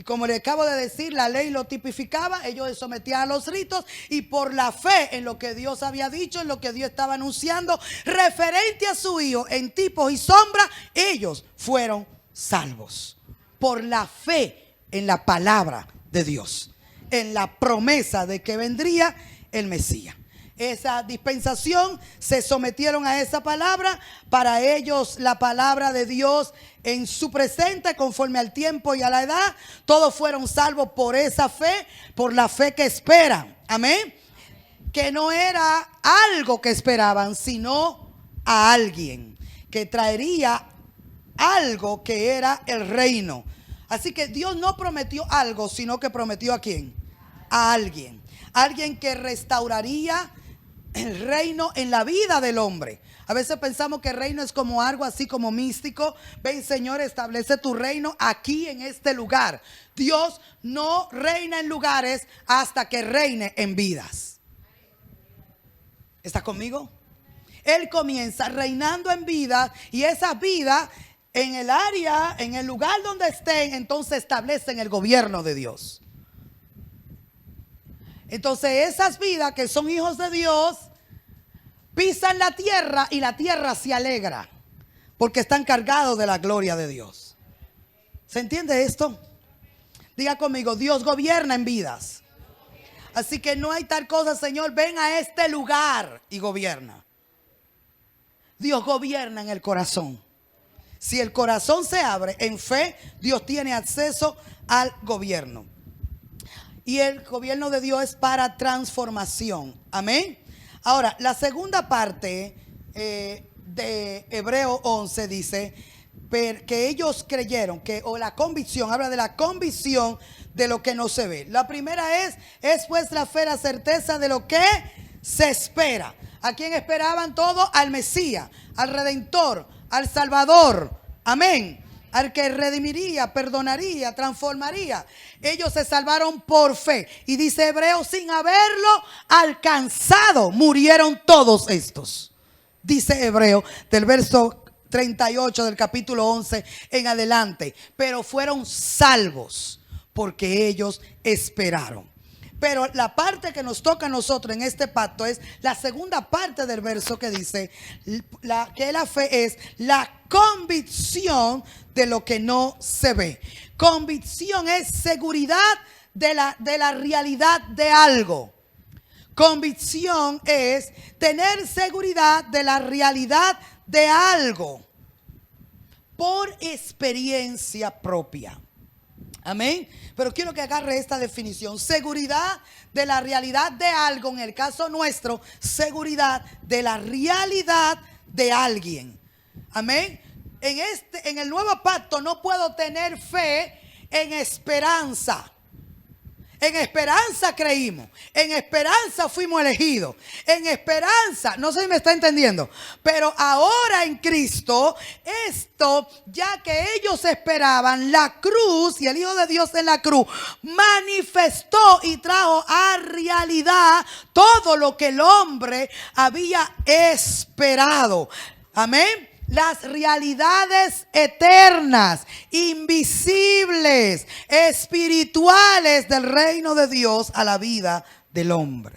Y como le acabo de decir, la ley lo tipificaba, ellos se sometían a los ritos y por la fe en lo que Dios había dicho, en lo que Dios estaba anunciando, referente a su Hijo, en tipos y sombras, ellos fueron salvos. Por la fe en la palabra de Dios, en la promesa de que vendría el Mesías. Esa dispensación se sometieron a esa palabra. Para ellos la palabra de Dios en su presente, conforme al tiempo y a la edad, todos fueron salvos por esa fe, por la fe que esperan. Amén. Que no era algo que esperaban, sino a alguien que traería algo que era el reino. Así que Dios no prometió algo, sino que prometió ¿a quién? A alguien. Alguien que restauraría el reino en la vida del hombre. A veces pensamos que el reino es como algo así como místico. Ven, Señor, establece tu reino aquí en este lugar. Dios no reina en lugares hasta que reine en vidas. ¿Está conmigo? Él comienza reinando en vidas y esas vidas en el área, en el lugar donde estén, entonces establecen el gobierno de Dios. Entonces esas vidas que son hijos de Dios pisan la tierra y la tierra se alegra porque están cargados de la gloria de Dios. ¿Se entiende esto? Diga conmigo, Dios gobierna en vidas. Así que no hay tal cosa, Señor, ven a este lugar y gobierna. Dios gobierna en el corazón. Si el corazón se abre en fe, Dios tiene acceso al gobierno. Y el gobierno de Dios es para transformación. Amén. Ahora, la segunda parte de Hebreo 11 dice que ellos creyeron que, o la convicción, habla de la convicción de lo que no se ve. La primera es pues la fe, la certeza de lo que se espera. ¿A quién esperaban todo? Al Mesías, al Redentor, al Salvador. Amén. Al que redimiría, perdonaría, transformaría. Ellos se salvaron por fe. Y dice Hebreo, sin haberlo alcanzado, murieron todos estos. Dice Hebreo, del verso 38 del capítulo 11 en adelante. Pero fueron salvos porque ellos esperaron. Pero la parte que nos toca a nosotros en este pacto es la segunda parte del verso que dice que la fe es la convicción de lo que no se ve. Convicción es seguridad de la realidad de algo. Convicción es tener seguridad de la realidad de algo por experiencia propia. Amén. Pero quiero que agarre esta definición. Seguridad de la realidad de algo. En el caso nuestro, seguridad de la realidad de alguien. Amén. En el nuevo pacto no puedo tener fe en esperanza. En esperanza creímos, en esperanza fuimos elegidos, en esperanza, no sé si me está entendiendo, pero ahora en Cristo, esto ya que ellos esperaban, la cruz y el Hijo de Dios en la cruz, manifestó y trajo a realidad todo lo que el hombre había esperado. Amén. Las realidades eternas, invisibles, espirituales del reino de Dios a la vida del hombre.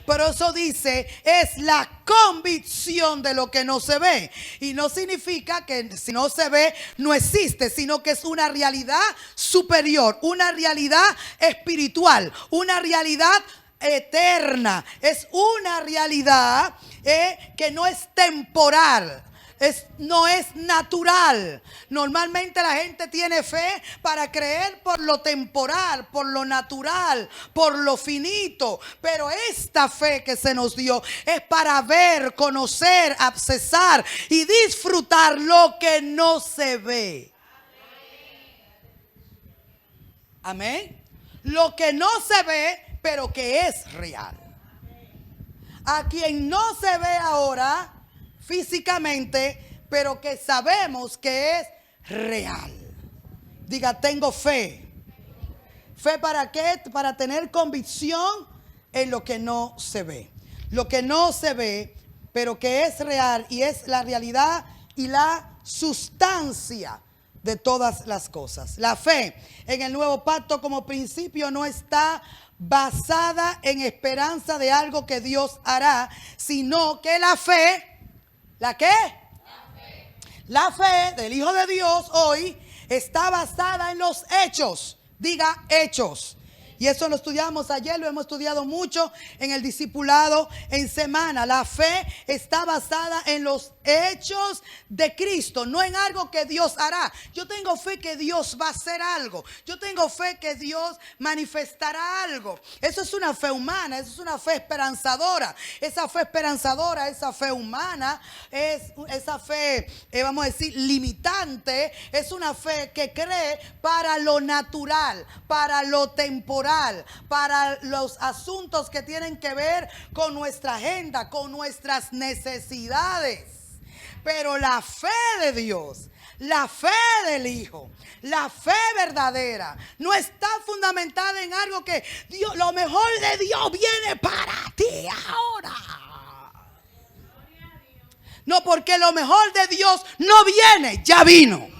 Pero eso dice, es la convicción de lo que no se ve. Y no significa que si no se ve, no existe, sino que es una realidad superior, una realidad espiritual, una realidad eterna. Es una realidad que no es temporal. No es natural. Normalmente la gente tiene fe para creer por lo temporal, por lo natural, por lo finito. Pero esta fe que se nos dio es para ver, conocer, accesar y disfrutar lo que no se ve. Amén. Lo que no se ve, pero que es real. A quien no se ve ahora físicamente, pero que sabemos que es real. Diga, tengo fe. ¿Fe para qué? Para tener convicción en lo que no se ve. Lo que no se ve, pero que es real y es la realidad y la sustancia de todas las cosas. La fe en el nuevo pacto como principio no está basada en esperanza de algo que Dios hará, sino que la fe, ¿la qué? La fe del Hijo de Dios hoy está basada en los hechos. Diga hechos. Y eso lo estudiamos ayer, lo hemos estudiado mucho en el discipulado en semana. La fe está basada en los hechos de Cristo, no en algo que Dios hará. Yo tengo fe que Dios va a hacer algo. Yo tengo fe que Dios manifestará algo. Eso es una fe humana, eso es una fe esperanzadora. Esa fe esperanzadora, esa fe humana, esa fe, vamos a decir, limitante, es una fe que cree para lo natural, para lo temporal, para los asuntos que tienen que ver con nuestra agenda, con nuestras necesidades. Pero la fe de Dios, la fe del Hijo, la fe verdadera, no está fundamentada en algo que Dios, lo mejor de Dios viene para ti ahora. No, porque lo mejor de Dios no viene, ya vino.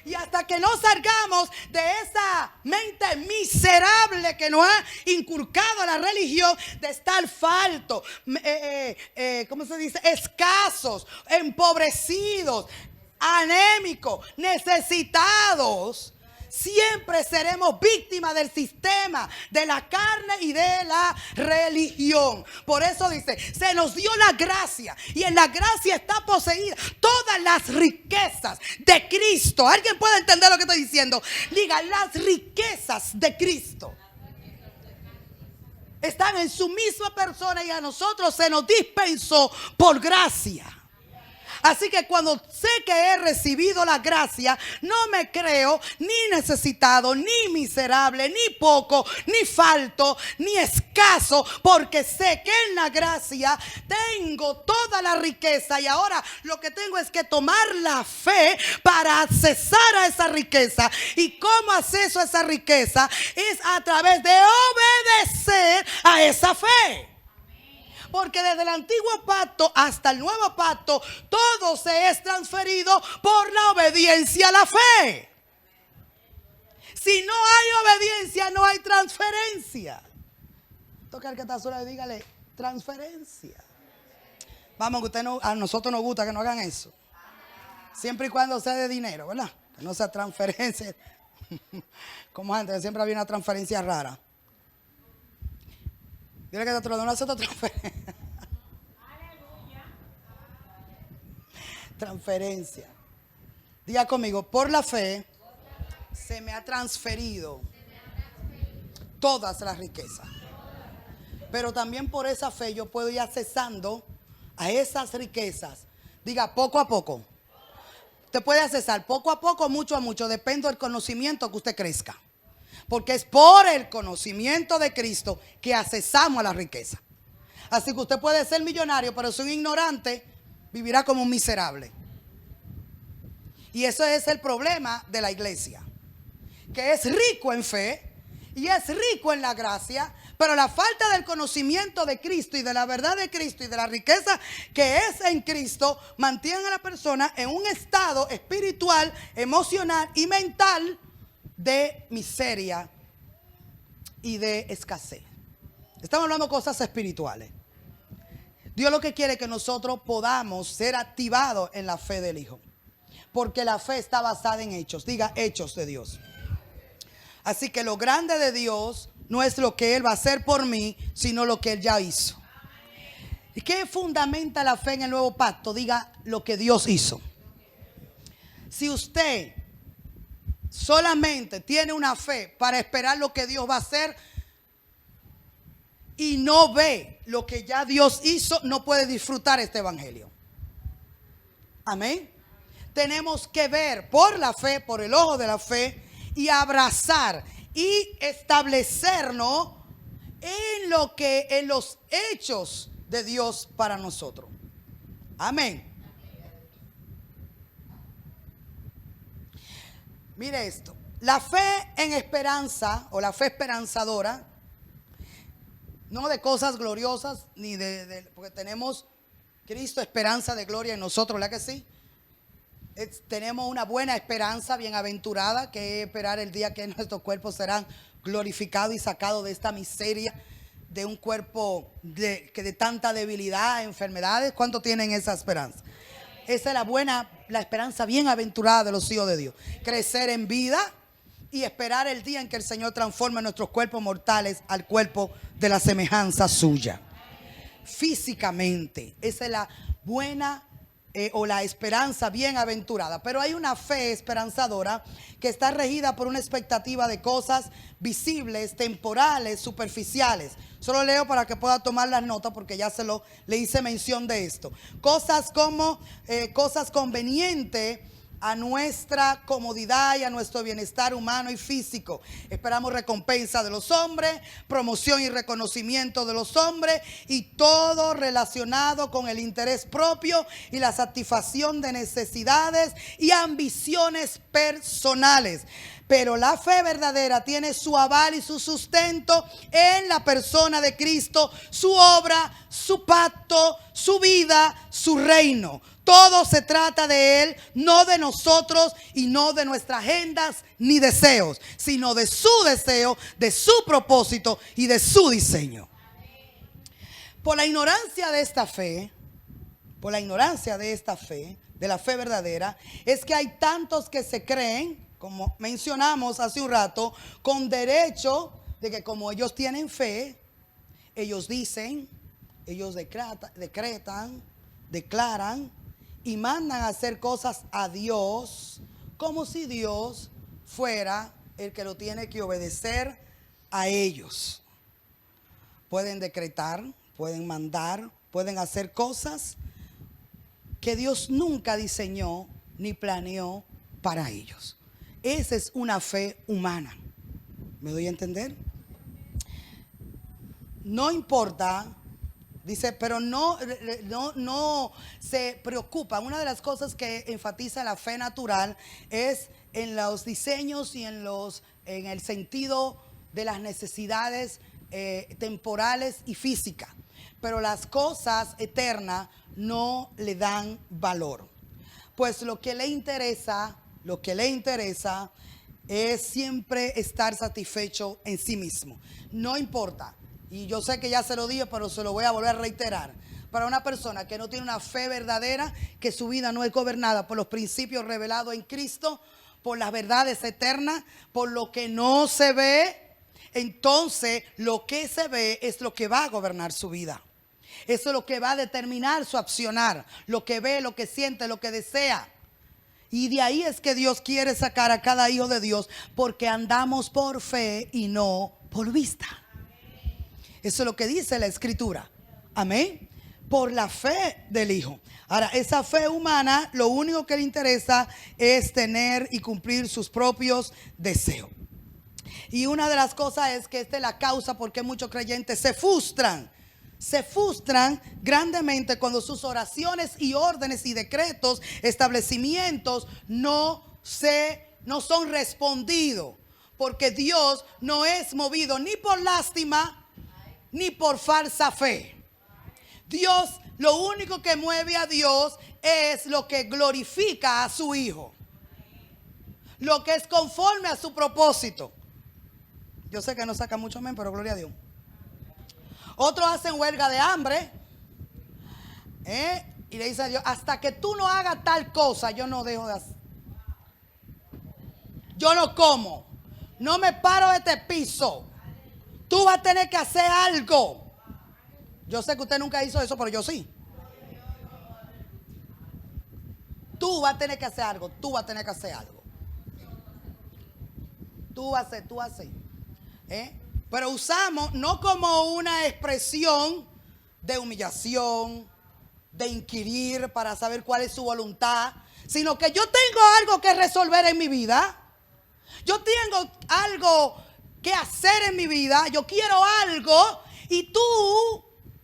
Y hasta que no salgamos de esa mente miserable que nos ha inculcado la religión, de estar faltos, ¿cómo se dice? Escasos, empobrecidos, anémicos, necesitados, siempre seremos víctimas del sistema, de la carne y de la religión. Por eso dice, se nos dio la gracia, y en la gracia está poseída todas las riquezas de Cristo. ¿Alguien puede entender lo que estoy diciendo? Diga, las riquezas de Cristo están en su misma persona, y a nosotros se nos dispensó por gracia. Así que cuando sé que he recibido la gracia, no me creo ni necesitado, ni miserable, ni poco, ni falto, ni escaso, porque sé que en la gracia tengo toda la riqueza, y ahora lo que tengo es que tomar la fe para accesar a esa riqueza. ¿Y cómo acceso a esa riqueza? Es a través de obedecer a esa fe. Porque desde el antiguo pacto hasta el nuevo pacto, todo se es transferido por la obediencia a la fe. Si no hay obediencia, no hay transferencia. Toca al que está a su lado y dígale, transferencia. Vamos, que usted no, a nosotros nos gusta que no hagan eso. Siempre y cuando sea de dinero, ¿verdad? Que no sea transferencia. Como antes, siempre había una transferencia rara. Dile que te lo no hace otra transferencia. Transferencia. Diga conmigo, por la fe se me ha transferido todas las riquezas. Pero también por esa fe yo puedo ir accesando a esas riquezas. Diga, poco a poco. Usted puede accesar poco a poco, mucho a mucho. Depende del conocimiento que usted crezca. Porque es por el conocimiento de Cristo que accesamos a la riqueza. Así que usted puede ser millonario, pero si un ignorante, vivirá como un miserable. Y eso es el problema de la iglesia, que es rico en fe y es rico en la gracia, pero la falta del conocimiento de Cristo y de la verdad de Cristo y de la riqueza que es en Cristo mantiene a la persona en un estado espiritual, emocional y mental de miseria y de escasez. Estamos hablando de cosas espirituales. Dios lo que quiere es que nosotros podamos ser activados en la fe del Hijo, porque la fe está basada en hechos. Diga, hechos de Dios. Así que lo grande de Dios no es lo que Él va a hacer por mí, sino lo que Él ya hizo. ¿Y qué fundamenta la fe en el nuevo pacto? Diga, lo que Dios hizo. Si usted solamente tiene una fe para esperar lo que Dios va a hacer y no ve lo que ya Dios hizo, no puede disfrutar este evangelio. Amén. Tenemos que ver por la fe, por el ojo de la fe, y abrazar y establecernos en los hechos de Dios para nosotros. Amén. Mire esto, la fe en esperanza o la fe esperanzadora, no de cosas gloriosas, ni porque tenemos Cristo esperanza de gloria en nosotros, ¿verdad que sí? tenemos una buena esperanza, bienaventurada, que es esperar el día que nuestros cuerpos serán glorificados y sacados de esta miseria, de un cuerpo de tanta debilidad, enfermedades. ¿Cuántos tienen esa esperanza? Esa es la esperanza bienaventurada de los hijos de Dios. Crecer en vida y esperar el día en que el Señor transforme nuestros cuerpos mortales al cuerpo de la semejanza suya. Físicamente, esa es la buena o la esperanza bienaventurada. Pero hay una fe esperanzadora que está regida por una expectativa de cosas visibles, temporales, superficiales. Solo leo para que pueda tomar las notas, porque ya le hice mención de esto. Cosas como cosas convenientes a nuestra comodidad y a nuestro bienestar humano y físico. Esperamos recompensa de los hombres, promoción y reconocimiento de los hombres, y todo relacionado con el interés propio y la satisfacción de necesidades y ambiciones personales. Pero la fe verdadera tiene su aval y su sustento en la persona de Cristo, su obra, su pacto, su vida, su reino. Todo se trata de Él, no de nosotros y no de nuestras agendas ni deseos, sino de su deseo, de su propósito y de su diseño. Por la ignorancia de esta fe, de la fe verdadera, es que hay tantos que se creen, como mencionamos hace un rato, con derecho de que como ellos tienen fe, ellos dicen, ellos decretan, declaran y mandan a hacer cosas a Dios, como si Dios fuera el que lo tiene que obedecer a ellos. Pueden decretar, pueden mandar, pueden hacer cosas que Dios nunca diseñó ni planeó para ellos. Esa es una fe humana. ¿Me doy a entender? No importa, dice, pero no se preocupa. Una de las cosas que enfatiza la fe natural es en los diseños y en el sentido de las necesidades temporales y físicas. Pero las cosas eternas no le dan valor. Pues lo que le interesa es siempre estar satisfecho en sí mismo. No importa. Y yo sé que ya se lo dije, pero se lo voy a volver a reiterar. Para una persona que no tiene una fe verdadera, que su vida no es gobernada por los principios revelados en Cristo, por las verdades eternas, por lo que no se ve, entonces lo que se ve es lo que va a gobernar su vida. Eso es lo que va a determinar su accionar, lo que ve, lo que siente, lo que desea. Y de ahí es que Dios quiere sacar a cada hijo de Dios, porque andamos por fe y no por vista. Eso es lo que dice la Escritura. Amén. Por la fe del Hijo. Ahora, esa fe humana, lo único que le interesa es tener y cumplir sus propios deseos. Y una de las cosas es que esta es la causa por qué muchos creyentes se frustran. Se frustran grandemente cuando sus oraciones y órdenes y decretos, establecimientos no son respondidos. Porque Dios no es movido ni por lástima ni por falsa fe. Dios, lo único que mueve a Dios es lo que glorifica a su Hijo, lo que es conforme a su propósito. Yo sé que no saca mucho men, pero gloria a Dios. Otros hacen huelga de hambre y le dicen a Dios: hasta que tú no hagas tal cosa, yo no dejo de hacer. Yo no como, no me paro de este piso. Tú vas a tener que hacer algo. Yo sé que usted nunca hizo eso, pero yo sí. Tú vas a tener que hacer algo. Tú vas a tener que hacer algo. Tú vas a hacer. Pero usamos no como una expresión de humillación, de inquirir para saber cuál es su voluntad, sino que yo tengo algo que resolver en mi vida. Yo tengo algo que hacer en mi vida, yo quiero algo, y tú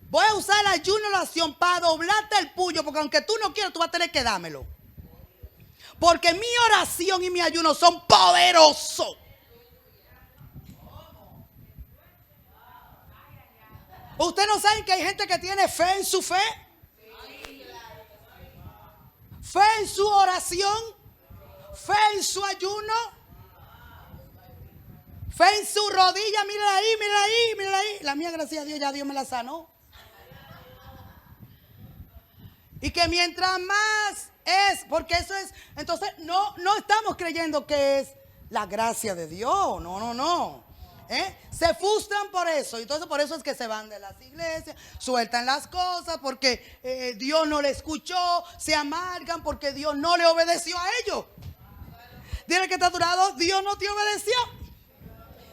voy a usar el ayuno y la oración para doblarte el puño, porque aunque tú no quieras, tú vas a tener que dármelo, porque mi oración y mi ayuno son poderosos. ¿Ustedes no saben que hay gente que tiene fe en su fe? fe en su oración, fe en su ayuno, fe en su rodilla. Mírala ahí, mírala ahí, mírala ahí. La mía, gracias a Dios, ya Dios me la sanó. Y que mientras más es, porque eso es, entonces no estamos creyendo que es la gracia de Dios. No. Se frustran por eso. Entonces por eso es que se van de las iglesias, sueltan las cosas porque Dios no le escuchó, se amargan porque Dios no le obedeció a ellos. Dile que está a tu lado, Dios no te obedeció.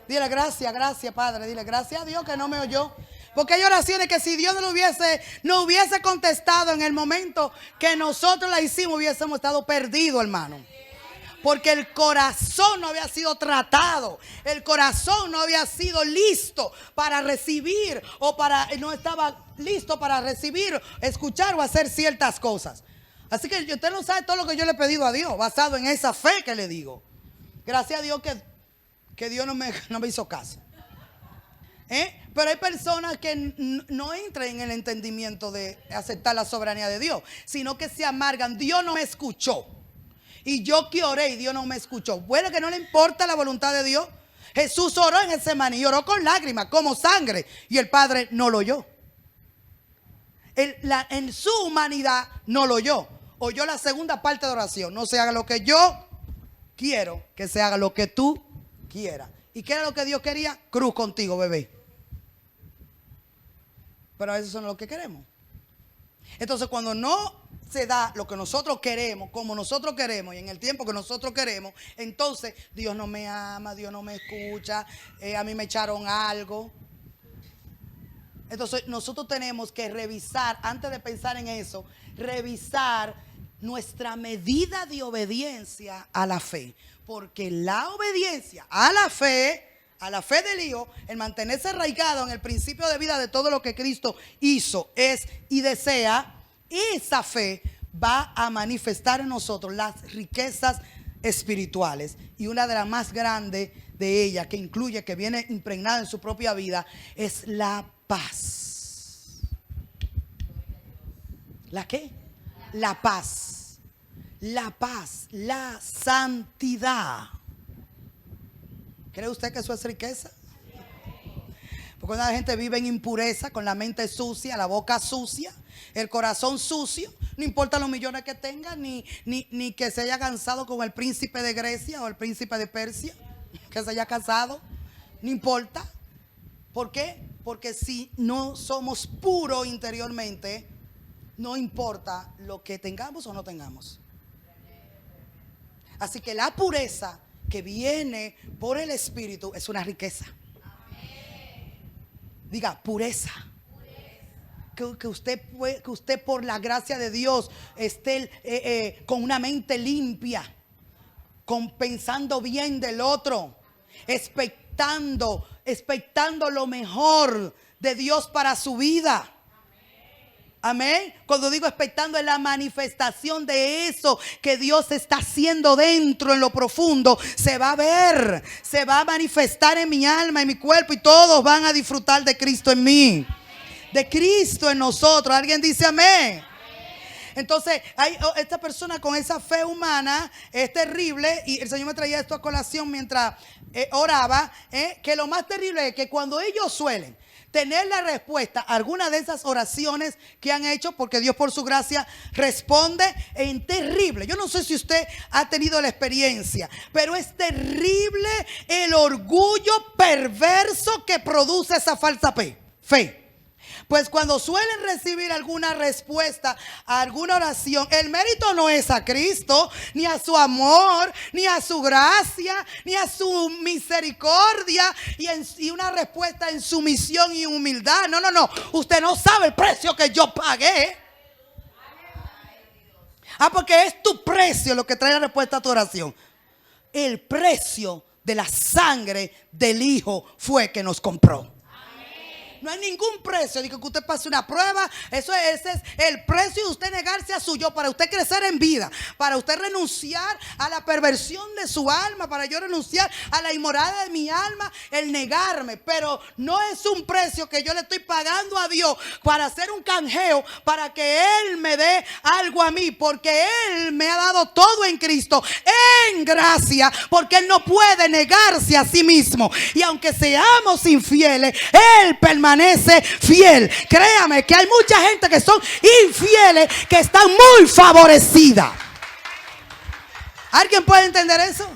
Dile gracias Padre, dile gracias a Dios que no me oyó. Porque hay oraciones que si Dios no hubiese contestado en el momento que nosotros la hicimos, hubiésemos estado perdidos, hermano. Porque el corazón no había sido tratado. El corazón no había sido listo para recibir no estaba listo para recibir, escuchar o hacer ciertas cosas. Así que usted no sabe todo lo que yo le he pedido a Dios, basado en esa fe que le digo. Gracias a Dios que Dios no me hizo caso. Pero hay personas que no entran en el entendimiento de aceptar la soberanía de Dios, sino que se amargan. Dios no me escuchó. Y yo que oré y Dios no me escuchó. Bueno, que no le importa la voluntad de Dios. Jesús oró en Getsemaní y oró con lágrimas, como sangre. Y el Padre no lo oyó. En su humanidad no lo oyó. Oyó la segunda parte de oración. No se haga lo que yo quiero, que se haga lo que tú quieras. ¿Y qué era lo que Dios quería? Cruz contigo, bebé. Pero eso es lo que queremos. Entonces cuando no se da lo que nosotros queremos, como nosotros queremos y en el tiempo que nosotros queremos, entonces Dios no me ama, Dios no me escucha, a mí me echaron algo. Entonces nosotros tenemos que revisar, antes de pensar en eso, revisar nuestra medida de obediencia a la fe. Porque la obediencia a la fe del Hijo, el mantenerse arraigado en el principio de vida de todo lo que Cristo hizo, es y desea, esa fe va a manifestar en nosotros las riquezas espirituales. Y una de las más grandes de ellas, que incluye, que viene impregnada en su propia vida, es la paz. ¿La qué? La paz. La paz, la santidad. ¿Cree usted que eso es riqueza? Porque una gente vive en impureza, con la mente sucia, la boca sucia, el corazón sucio. No importa los millones que tenga, ni que se haya cansado con el príncipe de Grecia o el príncipe de Persia, que se haya casado. No importa. ¿Por qué? Porque si no somos puros interiormente, no importa lo que tengamos o no tengamos. Así que la pureza que viene por el Espíritu es una riqueza. Diga, pureza. Que usted por la gracia de Dios esté con una mente limpia, pensando bien del otro, expectando lo mejor de Dios para su vida. Amén. Cuando digo expectando, es la manifestación de eso que Dios está haciendo dentro, en lo profundo. Se va a ver, se va a manifestar en mi alma, en mi cuerpo, y todos van a disfrutar de Cristo en mí, de Cristo en nosotros. ¿Alguien dice amén? Entonces, esta persona con esa fe humana es terrible. Y el Señor me traía esto a colación mientras oraba, que lo más terrible es que cuando ellos suelen tener la respuesta a alguna de esas oraciones que han hecho, porque Dios por su gracia responde en terrible. Yo no sé si usted ha tenido la experiencia, pero es terrible el orgullo perverso que produce esa falsa fe. Pues cuando suelen recibir alguna respuesta a alguna oración, el mérito no es a Cristo, ni a su amor, ni a su gracia, ni a su misericordia y una respuesta en sumisión y humildad. No. Usted no sabe el precio que yo pagué. Porque es tu precio lo que trae la respuesta a tu oración. El precio de la sangre del Hijo fue que nos compró. No hay ningún precio de que usted pase una prueba. Ese es el precio de usted negarse a su yo, para usted crecer en vida, para usted renunciar a la perversión de su alma, para yo renunciar a la inmoralidad de mi alma, el negarme. Pero no es un precio que yo le estoy pagando a Dios para hacer un canjeo, para que Él me dé algo a mí, porque Él me ha dado todo en Cristo, en gracia, porque Él no puede negarse a sí mismo. Y aunque seamos infieles, Él permanece fiel. Créame que hay mucha gente que son infieles, que están muy favorecidas. ¿Alguien puede entender eso?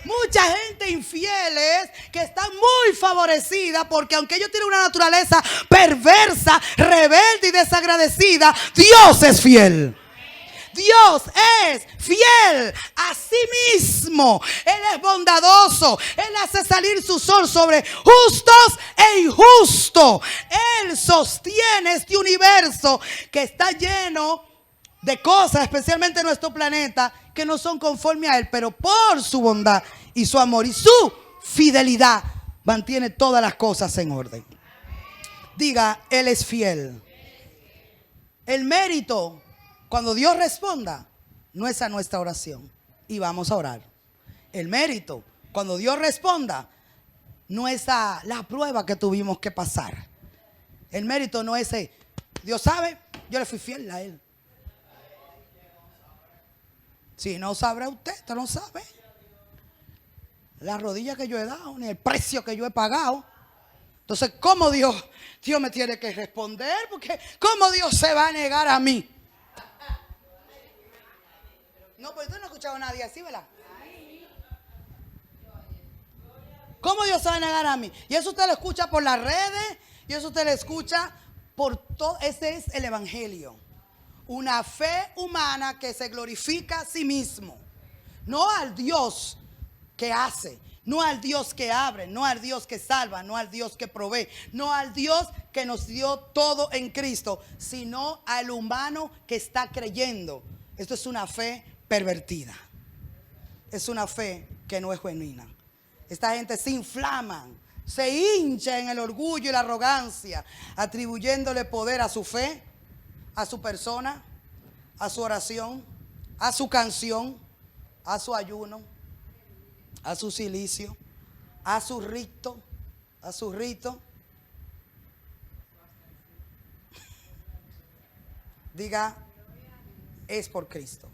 Mucha gente infieles que están muy favorecida, porque aunque ellos tienen una naturaleza perversa, rebelde y desagradecida, Dios es fiel. Dios es fiel a sí mismo. Él es bondadoso. Él hace salir su sol sobre justos e injustos. Él sostiene este universo que está lleno de cosas, especialmente nuestro planeta, que no son conforme a Él, pero por su bondad y su amor y su fidelidad mantiene todas las cosas en orden. Diga, Él es fiel. El mérito, cuando Dios responda, no es a nuestra oración. Y vamos a orar. El mérito, cuando Dios responda, no es a la prueba que tuvimos que pasar. El mérito no es Dios sabe, yo le fui fiel a Él. Si no sabrá usted no sabe la rodilla que yo he dado, ni el precio que yo he pagado. Entonces, ¿cómo Dios me tiene que responder? Porque ¿cómo Dios se va a negar a mí? No, pues usted no ha escuchado a nadie así, ¿verdad? ¿Cómo Dios se va a negar a mí? Y eso usted lo escucha por las redes, y eso usted lo escucha por todo. Ese es el evangelio. Una fe humana que se glorifica a sí mismo. No al Dios que hace, no al Dios que abre, no al Dios que salva, no al Dios que provee, no al Dios que nos dio todo en Cristo, sino al humano que está creyendo. Esto es una fe pervertida. Es una fe que no es genuina. Esta gente se inflama, se hincha en el orgullo y la arrogancia, atribuyéndole poder a su fe, a su persona, a su oración, a su canción, a su ayuno, a su silicio, a su rito, Diga, es por Cristo.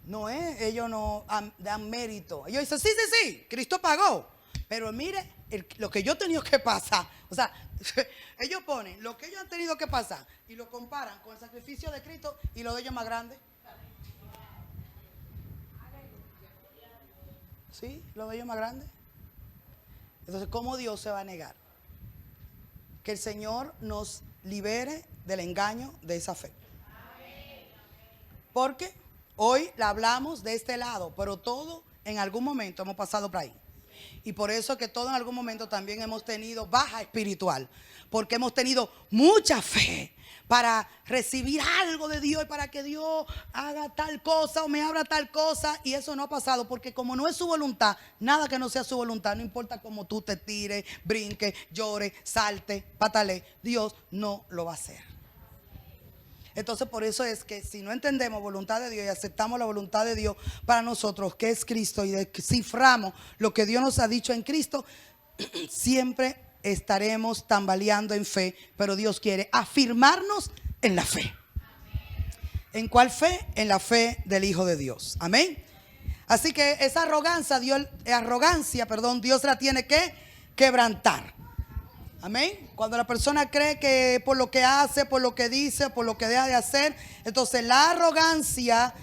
No es, ellos no dan mérito. Ellos dicen, sí, Cristo pagó. Pero mire, lo que yo he tenido que pasar. O sea, ellos ponen lo que ellos han tenido que pasar y lo comparan con el sacrificio de Cristo, y lo de ellos más grande. ¿Sí? Lo de ellos más grande. Entonces, ¿cómo Dios se va a negar? Que el Señor nos libere del engaño de esa fe. Porque hoy la hablamos de este lado, pero todo en algún momento hemos pasado por ahí. Y por eso que todo en algún momento también hemos tenido baja espiritual, porque hemos tenido mucha fe para recibir algo de Dios y para que Dios haga tal cosa o me abra tal cosa, y eso no ha pasado, porque como no es su voluntad, nada que no sea su voluntad, no importa cómo tú te tires, brinques, llores, salte, patale, Dios no lo va a hacer. Entonces, por eso es que si no entendemos voluntad de Dios y aceptamos la voluntad de Dios para nosotros, que es Cristo, y desciframos lo que Dios nos ha dicho en Cristo, siempre estaremos tambaleando en fe. Pero Dios quiere afirmarnos en la fe. ¿En cuál fe? En la fe del Hijo de Dios. Amén. Así que esa arrogancia, Dios la tiene que quebrantar. Amén. Cuando la persona cree que por lo que hace, por lo que dice, por lo que deja de hacer, entonces la arrogancia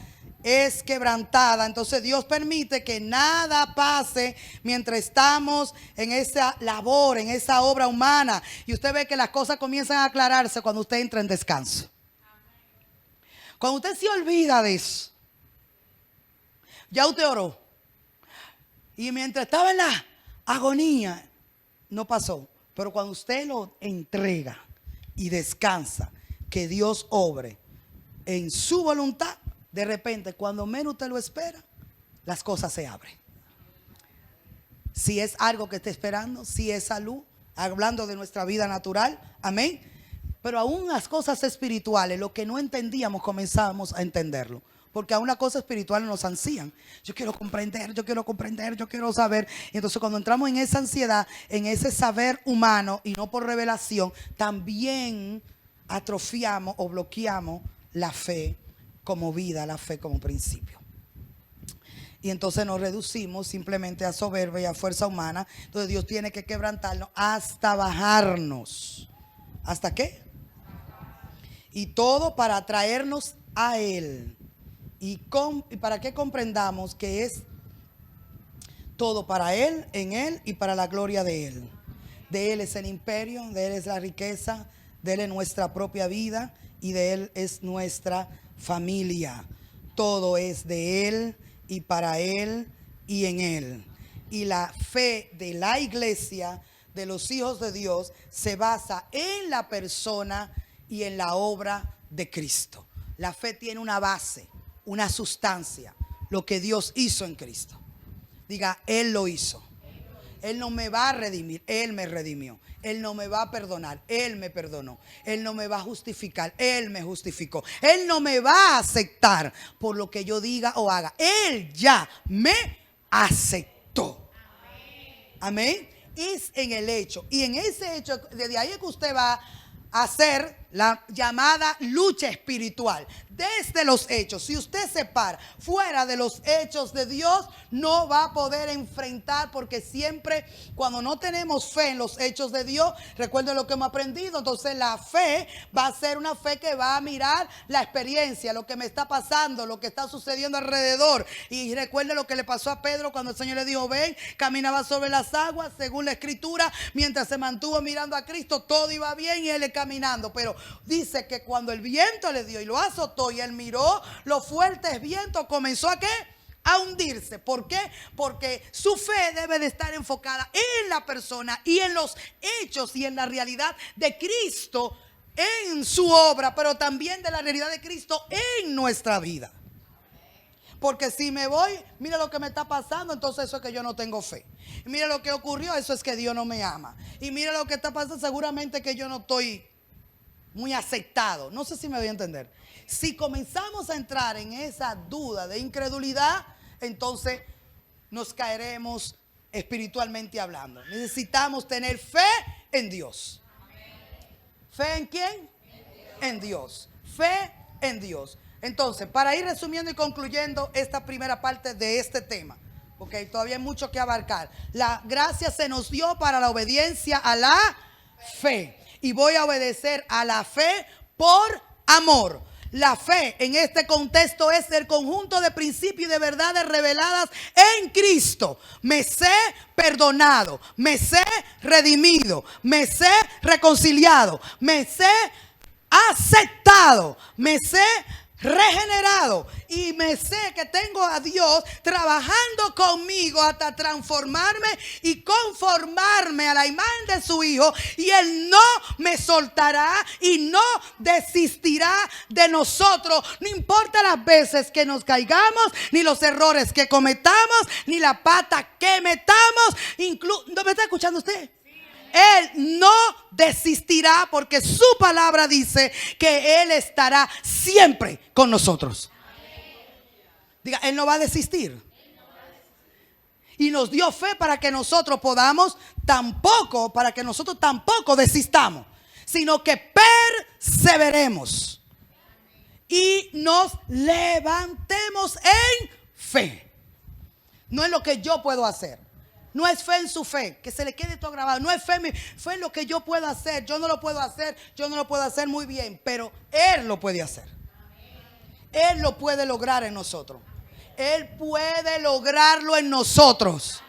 es quebrantada. Entonces Dios permite que nada pase mientras estamos en esa labor, en esa obra humana. Y usted ve que las cosas comienzan a aclararse cuando usted entra en descanso. Cuando usted se olvida de eso, ya usted oró, y mientras estaba en la agonía, no pasó. Pero cuando usted lo entrega y descansa, que Dios obre en su voluntad, de repente, cuando menos usted lo espera, las cosas se abren. Si es algo que está esperando, si es salud, hablando de nuestra vida natural, amén. Pero aún las cosas espirituales, lo que no entendíamos, comenzamos a entenderlo. Porque aún las cosas espirituales nos ansían. Yo quiero comprender, yo quiero saber. Y entonces cuando entramos en esa ansiedad, en ese saber humano y no por revelación, también atrofiamos o bloqueamos la fe como vida, la fe como principio. Y entonces nos reducimos simplemente a soberbia y a fuerza humana. Entonces Dios tiene que quebrantarnos hasta bajarnos. ¿Hasta qué? Y todo para traernos a Él. Y para que comprendamos que es todo para Él, en Él y para la gloria de Él. De Él es el imperio, de Él es la riqueza, de Él es nuestra propia vida y de Él es nuestra familia. Todo es de Él y para Él y en Él. Y la fe de la iglesia, de los hijos de Dios, se basa en la persona y en la obra de Cristo. La fe tiene una base, una sustancia, lo que Dios hizo en Cristo. Diga, Él lo hizo. Él no me va a redimir, Él me redimió. Él no me va a perdonar, Él me perdonó. Él no me va a justificar, Él me justificó. Él no me va a aceptar por lo que yo diga o haga. Él ya me aceptó. Amén. Es en el hecho. Y en ese hecho, desde ahí es que usted va a hacer la llamada lucha espiritual. Desde los hechos, si usted se para fuera de los hechos de Dios, no va a poder enfrentar, porque siempre cuando no tenemos fe en los hechos de Dios, recuerden lo que hemos aprendido, entonces la fe va a ser una fe que va a mirar la experiencia, lo que me está pasando, lo que está sucediendo alrededor. Y recuerden lo que le pasó a Pedro cuando el Señor le dijo, ven, caminaba sobre las aguas, según la escritura, mientras se mantuvo mirando a Cristo, todo iba bien y él caminando. Pero dice que cuando el viento le dio y lo azotó y él miró los fuertes vientos, comenzó a ¿qué? A hundirse. ¿Por qué? Porque su fe debe de estar enfocada en la persona y en los hechos y en la realidad de Cristo en su obra, pero también de la realidad de Cristo en nuestra vida. Porque si me voy, mira lo que me está pasando, entonces eso es que yo no tengo fe. Y mira lo que ocurrió, eso es que Dios no me ama. Y mira lo que está pasando, seguramente que yo no estoy muy aceptado. No sé si me voy a entender. Si comenzamos a entrar en esa duda de incredulidad, entonces nos caeremos espiritualmente hablando. Necesitamos tener fe en Dios. ¿Fe en quién? En Dios. Fe en Dios. Entonces, para ir resumiendo y concluyendo esta primera parte de este tema, porque todavía hay mucho que abarcar. La gracia se nos dio para la obediencia a la fe. Y voy a obedecer a la fe por amor. La fe en este contexto es el conjunto de principios y de verdades reveladas en Cristo. Me sé perdonado, me sé redimido, me sé reconciliado, me sé aceptado, me sé regenerado y me sé que tengo a Dios trabajando conmigo hasta transformarme y conformarme a la imagen de su Hijo, y Él no me soltará y no desistirá de nosotros, no importa las veces que nos caigamos, ni los errores que cometamos, ni la pata que metamos. ¿No me está escuchando usted? Él no desistirá, porque su palabra dice que Él estará siempre con nosotros. Diga, Él no va a desistir. Y nos dio fe para que nosotros tampoco desistamos, sino que perseveremos y nos levantemos en fe. No es lo que yo puedo hacer. No es fe en su fe, que se le quede todo grabado. No es fe en lo que yo puedo hacer. Yo no lo puedo hacer muy bien, pero Él lo puede hacer. Él lo puede lograr en nosotros. Él puede lograrlo en nosotros.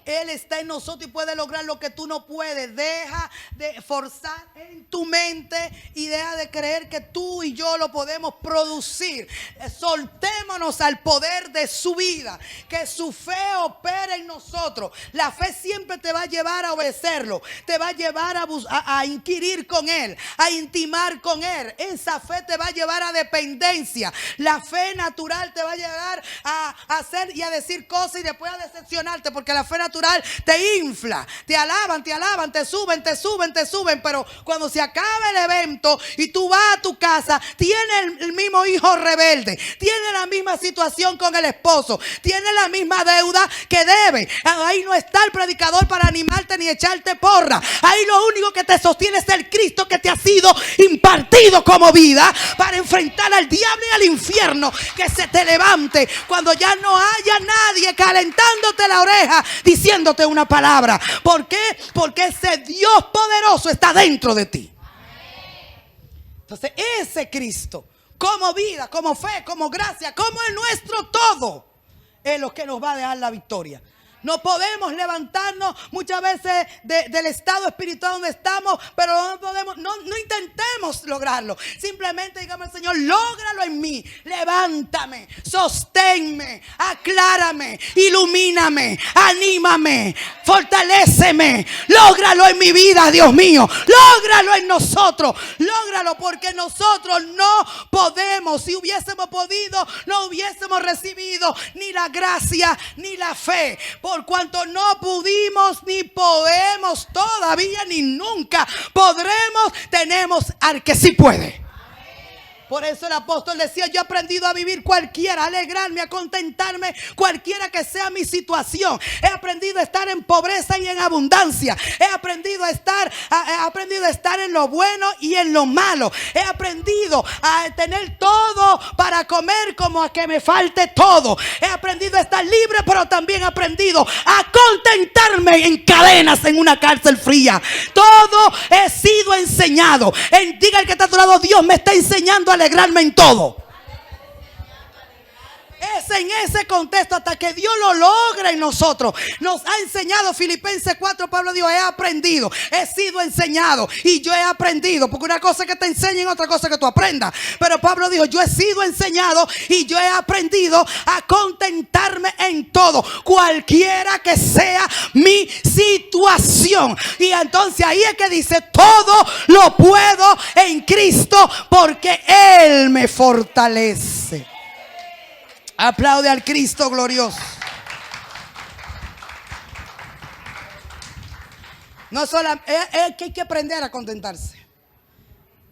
Él está en nosotros y puede lograr lo que tú no puedes. Deja de forzar en tu mente y deja de creer que tú y yo lo podemos producir. Soltémonos al poder de su vida. Que su fe opere en nosotros. La fe siempre te va a llevar a obedecerlo. Te va a llevar a inquirir con Él, a intimar con Él. Esa fe te va a llevar a dependencia. La fe natural te va a llevar a hacer y a decir cosas y después a decepcionarte, porque la fe natural natural te infla, te alaban, te suben, pero cuando se acaba el evento y tú vas a tu casa, tiene el mismo hijo rebelde, tiene la misma situación con el esposo, tiene la misma deuda que debe. Ahí no está el predicador para animarte ni echarte porra. Ahí lo único que te sostiene es el Cristo que te ha sido impartido como vida para enfrentar al diablo y al infierno que se te levante cuando ya no haya nadie calentándote la oreja diciéndote una palabra. ¿Por qué? Porque ese Dios poderoso está dentro de ti. Entonces ese Cristo, como vida, como fe, como gracia, como el nuestro todo, es lo que nos va a dejar la victoria. No podemos levantarnos muchas veces del estado espiritual donde estamos, pero no podemos, no intentemos lograrlo. Simplemente digamos al Señor, lógralo en mí, levántame, sosténme, aclárame, ilumíname, anímame, fortaléceme, lógralo en mi vida, Dios mío, lógralo en nosotros, lógralo, porque nosotros no podemos. Si hubiésemos podido, no hubiésemos recibido ni la gracia ni la fe. Por cuanto no pudimos ni podemos todavía ni nunca podremos, tenemos al que sí puede. Por eso el apóstol decía, yo he aprendido a vivir cualquiera, a alegrarme, a contentarme, cualquiera que sea mi situación. He aprendido a estar en pobreza y en abundancia. He aprendido a estar en lo bueno y en lo malo. He aprendido a tener todo para comer como a que me falte todo. He aprendido a estar libre, pero también he aprendido a contentarme en cadenas en una cárcel fría. Todo he sido enseñado. Diga el que está a tu lado, Dios me está enseñando a alegrarme en todo. Es en ese contexto hasta que Dios lo logra en nosotros. Nos ha enseñado. Filipenses 4, Pablo dijo, he aprendido, he sido enseñado y yo he aprendido. Porque una cosa es que te enseñen, otra cosa es que tú aprendas. Pero Pablo dijo, yo he sido enseñado y yo he aprendido a contentarme en todo, cualquiera que sea mi situación. Y entonces ahí es que dice, todo lo puedo en Cristo porque Él me fortalece. Aplaude al Cristo glorioso. No solo es que hay que aprender a contentarse.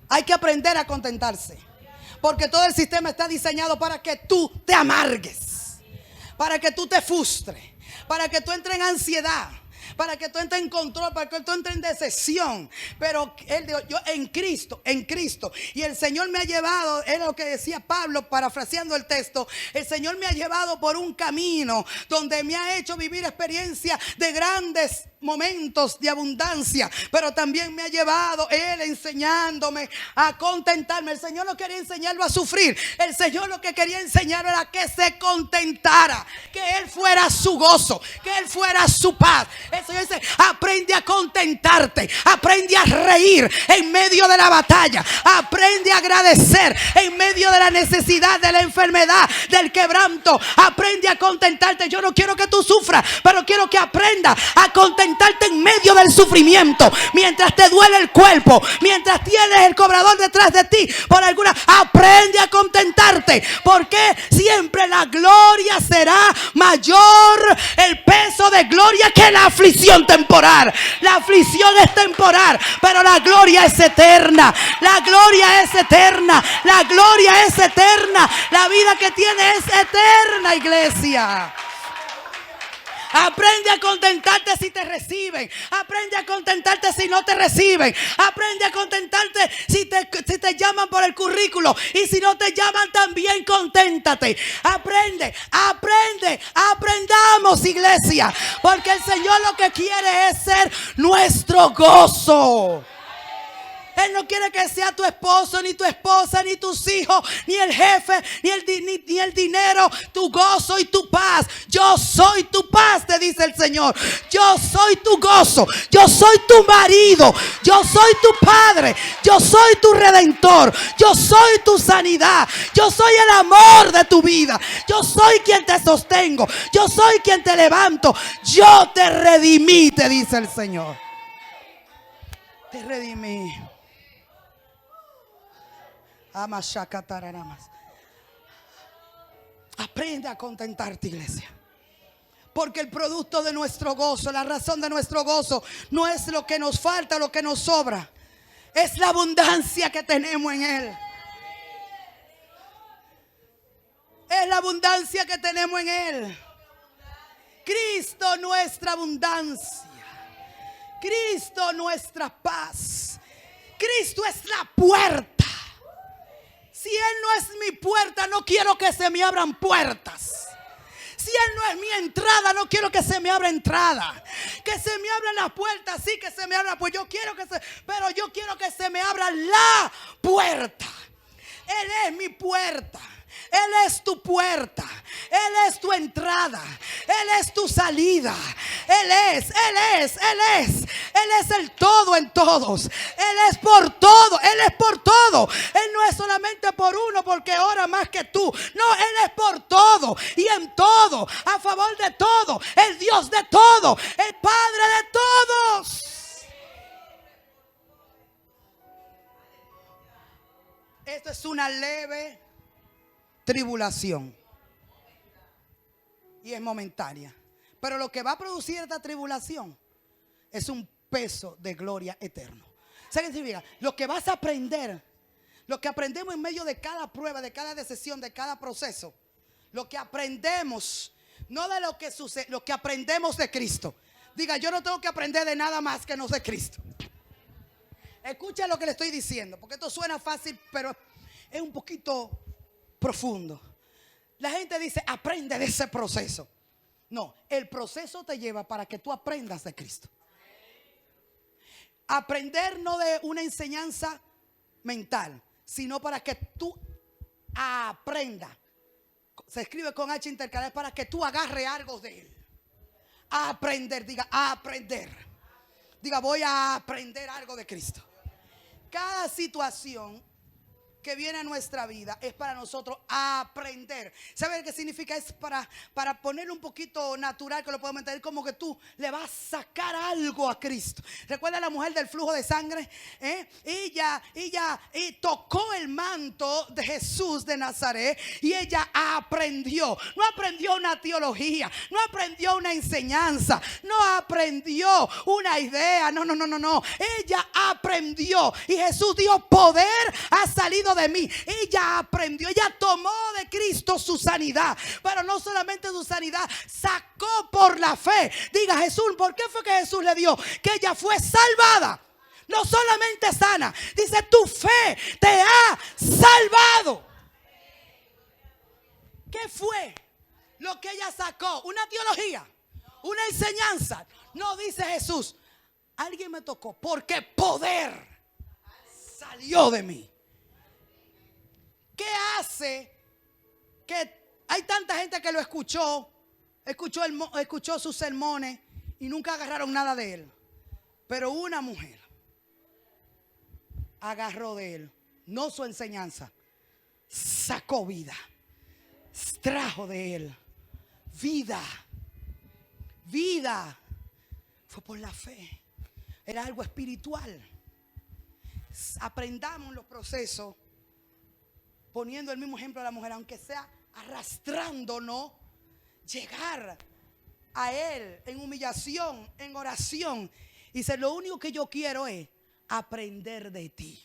Hay que aprender a contentarse. Porque todo el sistema está diseñado para que tú te amargues, para que tú te frustres, para que tú entres en ansiedad, para que tú entres en control, para que tú entres en decepción. Pero él dijo, yo en Cristo. Y el Señor me ha llevado, es lo que decía Pablo, parafraseando el texto. El Señor me ha llevado por un camino donde me ha hecho vivir experiencias de grandes momentos de abundancia, pero también me ha llevado Él enseñándome a contentarme. El Señor no quería enseñarlo a sufrir. El Señor lo que quería enseñarlo era que se contentara, que Él fuera su gozo, que Él fuera su paz. El Señor dice, aprende a contentarte, aprende a reír en medio de la batalla, aprende a agradecer en medio de la necesidad, de la enfermedad, del quebranto. Aprende a contentarte. Yo no quiero que tú sufras, pero quiero que aprendas a contentarte en medio del sufrimiento, mientras te duele el cuerpo, mientras tienes el cobrador detrás de ti por alguna. Aprende a contentarte, porque siempre la gloria será mayor, el peso de gloria, que la aflicción temporal. La aflicción es temporal, pero la gloria es eterna. La gloria es eterna. La gloria es eterna. La vida que tiene es eterna, iglesia. Aprende a contentarte si te reciben. Aprende a contentarte si no te reciben. Aprende a contentarte si te llaman por el currículo. Y si no te llaman también, conténtate. Aprendamos, iglesia. Porque el Señor lo que quiere es ser nuestro gozo. Él no quiere que sea tu esposo, ni tu esposa, ni tus hijos, ni el jefe, ni el dinero, tu gozo y tu paz. Yo soy tu paz, te dice el Señor. Yo soy tu gozo. Yo soy tu marido. Yo soy tu padre. Yo soy tu redentor. Yo soy tu sanidad. Yo soy el amor de tu vida. Yo soy quien te sostengo. Yo soy quien te levanto. Yo te redimí, te dice el Señor. Te redimí. Aprende a contentarte, iglesia. Porque el producto de nuestro gozo, la razón de nuestro gozo, no es lo que nos falta, lo que nos sobra. Es la abundancia que tenemos en Él. Es la abundancia que tenemos en Él. Cristo nuestra abundancia. Cristo nuestra paz. Cristo es la puerta. Si Él no es mi puerta, no quiero que se me abran puertas. Si Él no es mi entrada, no quiero que se me abra entrada. Que se me abran las puertas, sí que se me abran, pues yo quiero pero yo quiero que se me abra la puerta. Él es mi puerta. Él es tu puerta. Él es tu entrada. Él es tu salida. Él es el todo en todos. Él es por todo. Él es por todo. Él no es solamente por uno porque ora más que tú. No, Él es por todo y en todo, a favor de todo, el Dios de todo, el Padre de todos. Esto es una leve tribulación y es momentánea, pero lo que va a producir esta tribulación es un peso de gloria eterno. ¿Sabes qué significa? Lo que vas a aprender, lo que aprendemos en medio de cada prueba, de cada decisión, de cada proceso, lo que aprendemos, no de lo que sucede, lo que aprendemos de Cristo. Diga, yo no tengo que aprender de nada más que no de Cristo. Escucha lo que le estoy diciendo, porque esto suena fácil, pero es un poquito profundo. La gente dice, aprende de ese proceso. No, el proceso te lleva para que tú aprendas de Cristo. Aprender no de una enseñanza mental, sino para que tú aprendas. Se escribe con H intercalada, para que tú agarres algo de Él. Aprender, diga, aprender. Diga, voy a aprender algo de Cristo. Cada situación que viene a nuestra vida es para nosotros aprender. ¿Sabe qué significa? Es para ponerle un poquito natural, que lo podemos entender como que tú le vas a sacar algo a Cristo. ¿Recuerda a la mujer del flujo de sangre? Ella tocó el manto de Jesús de Nazaret y ella aprendió. No aprendió una teología, no aprendió una enseñanza, no aprendió una idea. No. Ella aprendió y Jesús dijo, poder ha salido de mí. Ella aprendió, ella tomó de Cristo su sanidad, pero no solamente su sanidad, sacó por la fe. Diga, Jesús, ¿por qué fue que Jesús le dio? Que ella fue salvada, no solamente sana. Dice, tu fe te ha salvado. ¿Qué fue lo que ella sacó? ¿Una teología? ¿Una enseñanza? No, dice Jesús, alguien me tocó porque poder salió de mí. ¿Qué hace que hay tanta gente que lo escuchó sus sermones y nunca agarraron nada de él? Pero una mujer agarró de él, no su enseñanza, sacó vida, trajo de él vida. Fue por la fe, era algo espiritual. Aprendamos los procesos poniendo el mismo ejemplo de la mujer, aunque sea arrastrándonos, llegar a Él en humillación, en oración. Y dice, lo único que yo quiero es aprender de ti.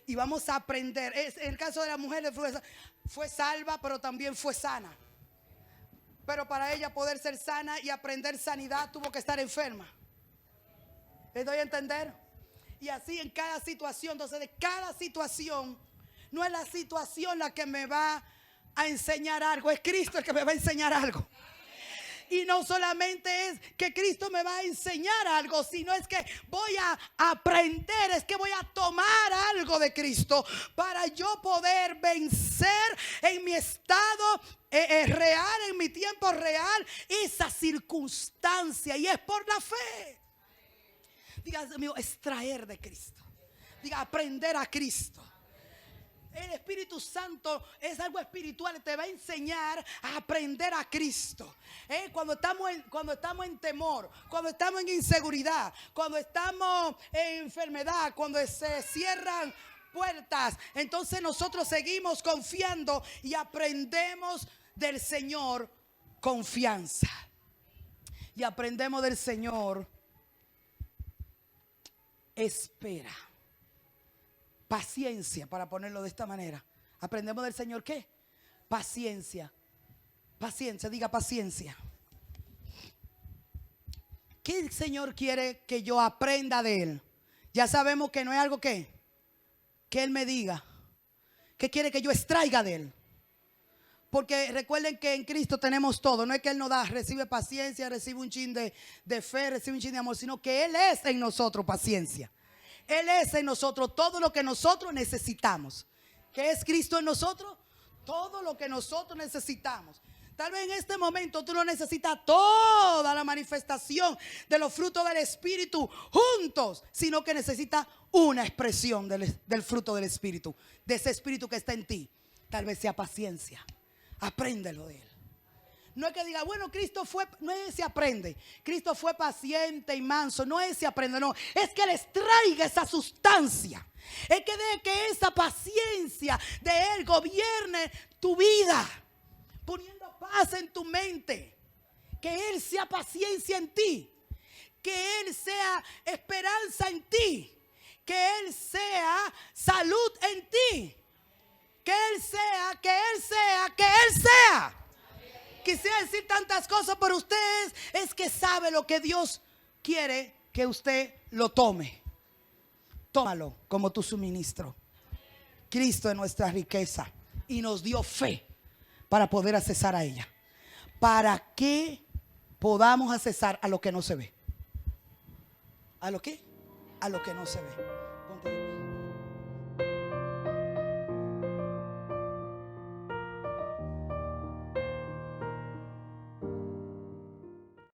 Y vamos a aprender. En el caso de la mujer, fue salva, pero también fue sana. Pero para ella poder ser sana y aprender sanidad, tuvo que estar enferma. ¿Les doy a entender? Y así en cada situación. Entonces, de cada situación, no es la situación la que me va a enseñar algo, es Cristo el que me va a enseñar algo. Y no solamente es que Cristo me va a enseñar algo, sino es que voy a aprender, es que voy a tomar algo de Cristo para yo poder vencer en mi estado real, en mi tiempo real, esa circunstancia. Y es por la fe. Diga, Dios mío, extraer de Cristo. Diga, aprender a Cristo. El Espíritu Santo es algo espiritual, te va a enseñar a aprender a Cristo. Cuando estamos en temor, cuando estamos en inseguridad, cuando estamos en enfermedad, cuando se cierran puertas, entonces nosotros seguimos confiando y aprendemos del Señor confianza. Y aprendemos del Señor. Espera. Paciencia, para ponerlo de esta manera. Aprendemos del Señor, ¿qué? Paciencia. Paciencia, diga paciencia. ¿Qué el Señor quiere que yo aprenda de Él? Ya sabemos que no es algo que Él me diga. ¿Qué quiere que yo extraiga de Él? Porque recuerden que en Cristo tenemos todo. No es que Él nos da, recibe paciencia, recibe un chin de fe, recibe un chin de amor, sino que Él es en nosotros paciencia. Él es en nosotros todo lo que nosotros necesitamos. ¿Qué es Cristo en nosotros? Todo lo que nosotros necesitamos. Tal vez en este momento tú no necesitas toda la manifestación de los frutos del Espíritu juntos, sino que necesitas una expresión del fruto del Espíritu, de ese Espíritu que está en ti. Tal vez sea paciencia. Apréndelo de Él. No es que diga, bueno, Cristo fue, no es ese aprende. Cristo fue paciente y manso, no es ese aprende, no. Es que les traiga esa sustancia. Es que deje que esa paciencia de Él gobierne tu vida, poniendo paz en tu mente. Que Él sea paciencia en ti. Que Él sea esperanza en ti. Que Él sea salud en ti. Que Él sea, que Él sea, que Él sea. Quisiera decir tantas cosas, pero usted es que sabe lo que Dios quiere que usted lo tome. Tómalo como tu suministro. Cristo es nuestra riqueza y nos dio fe para poder accesar a ella. Para que podamos accesar a lo que no se ve. ¿A lo qué? A lo que no se ve.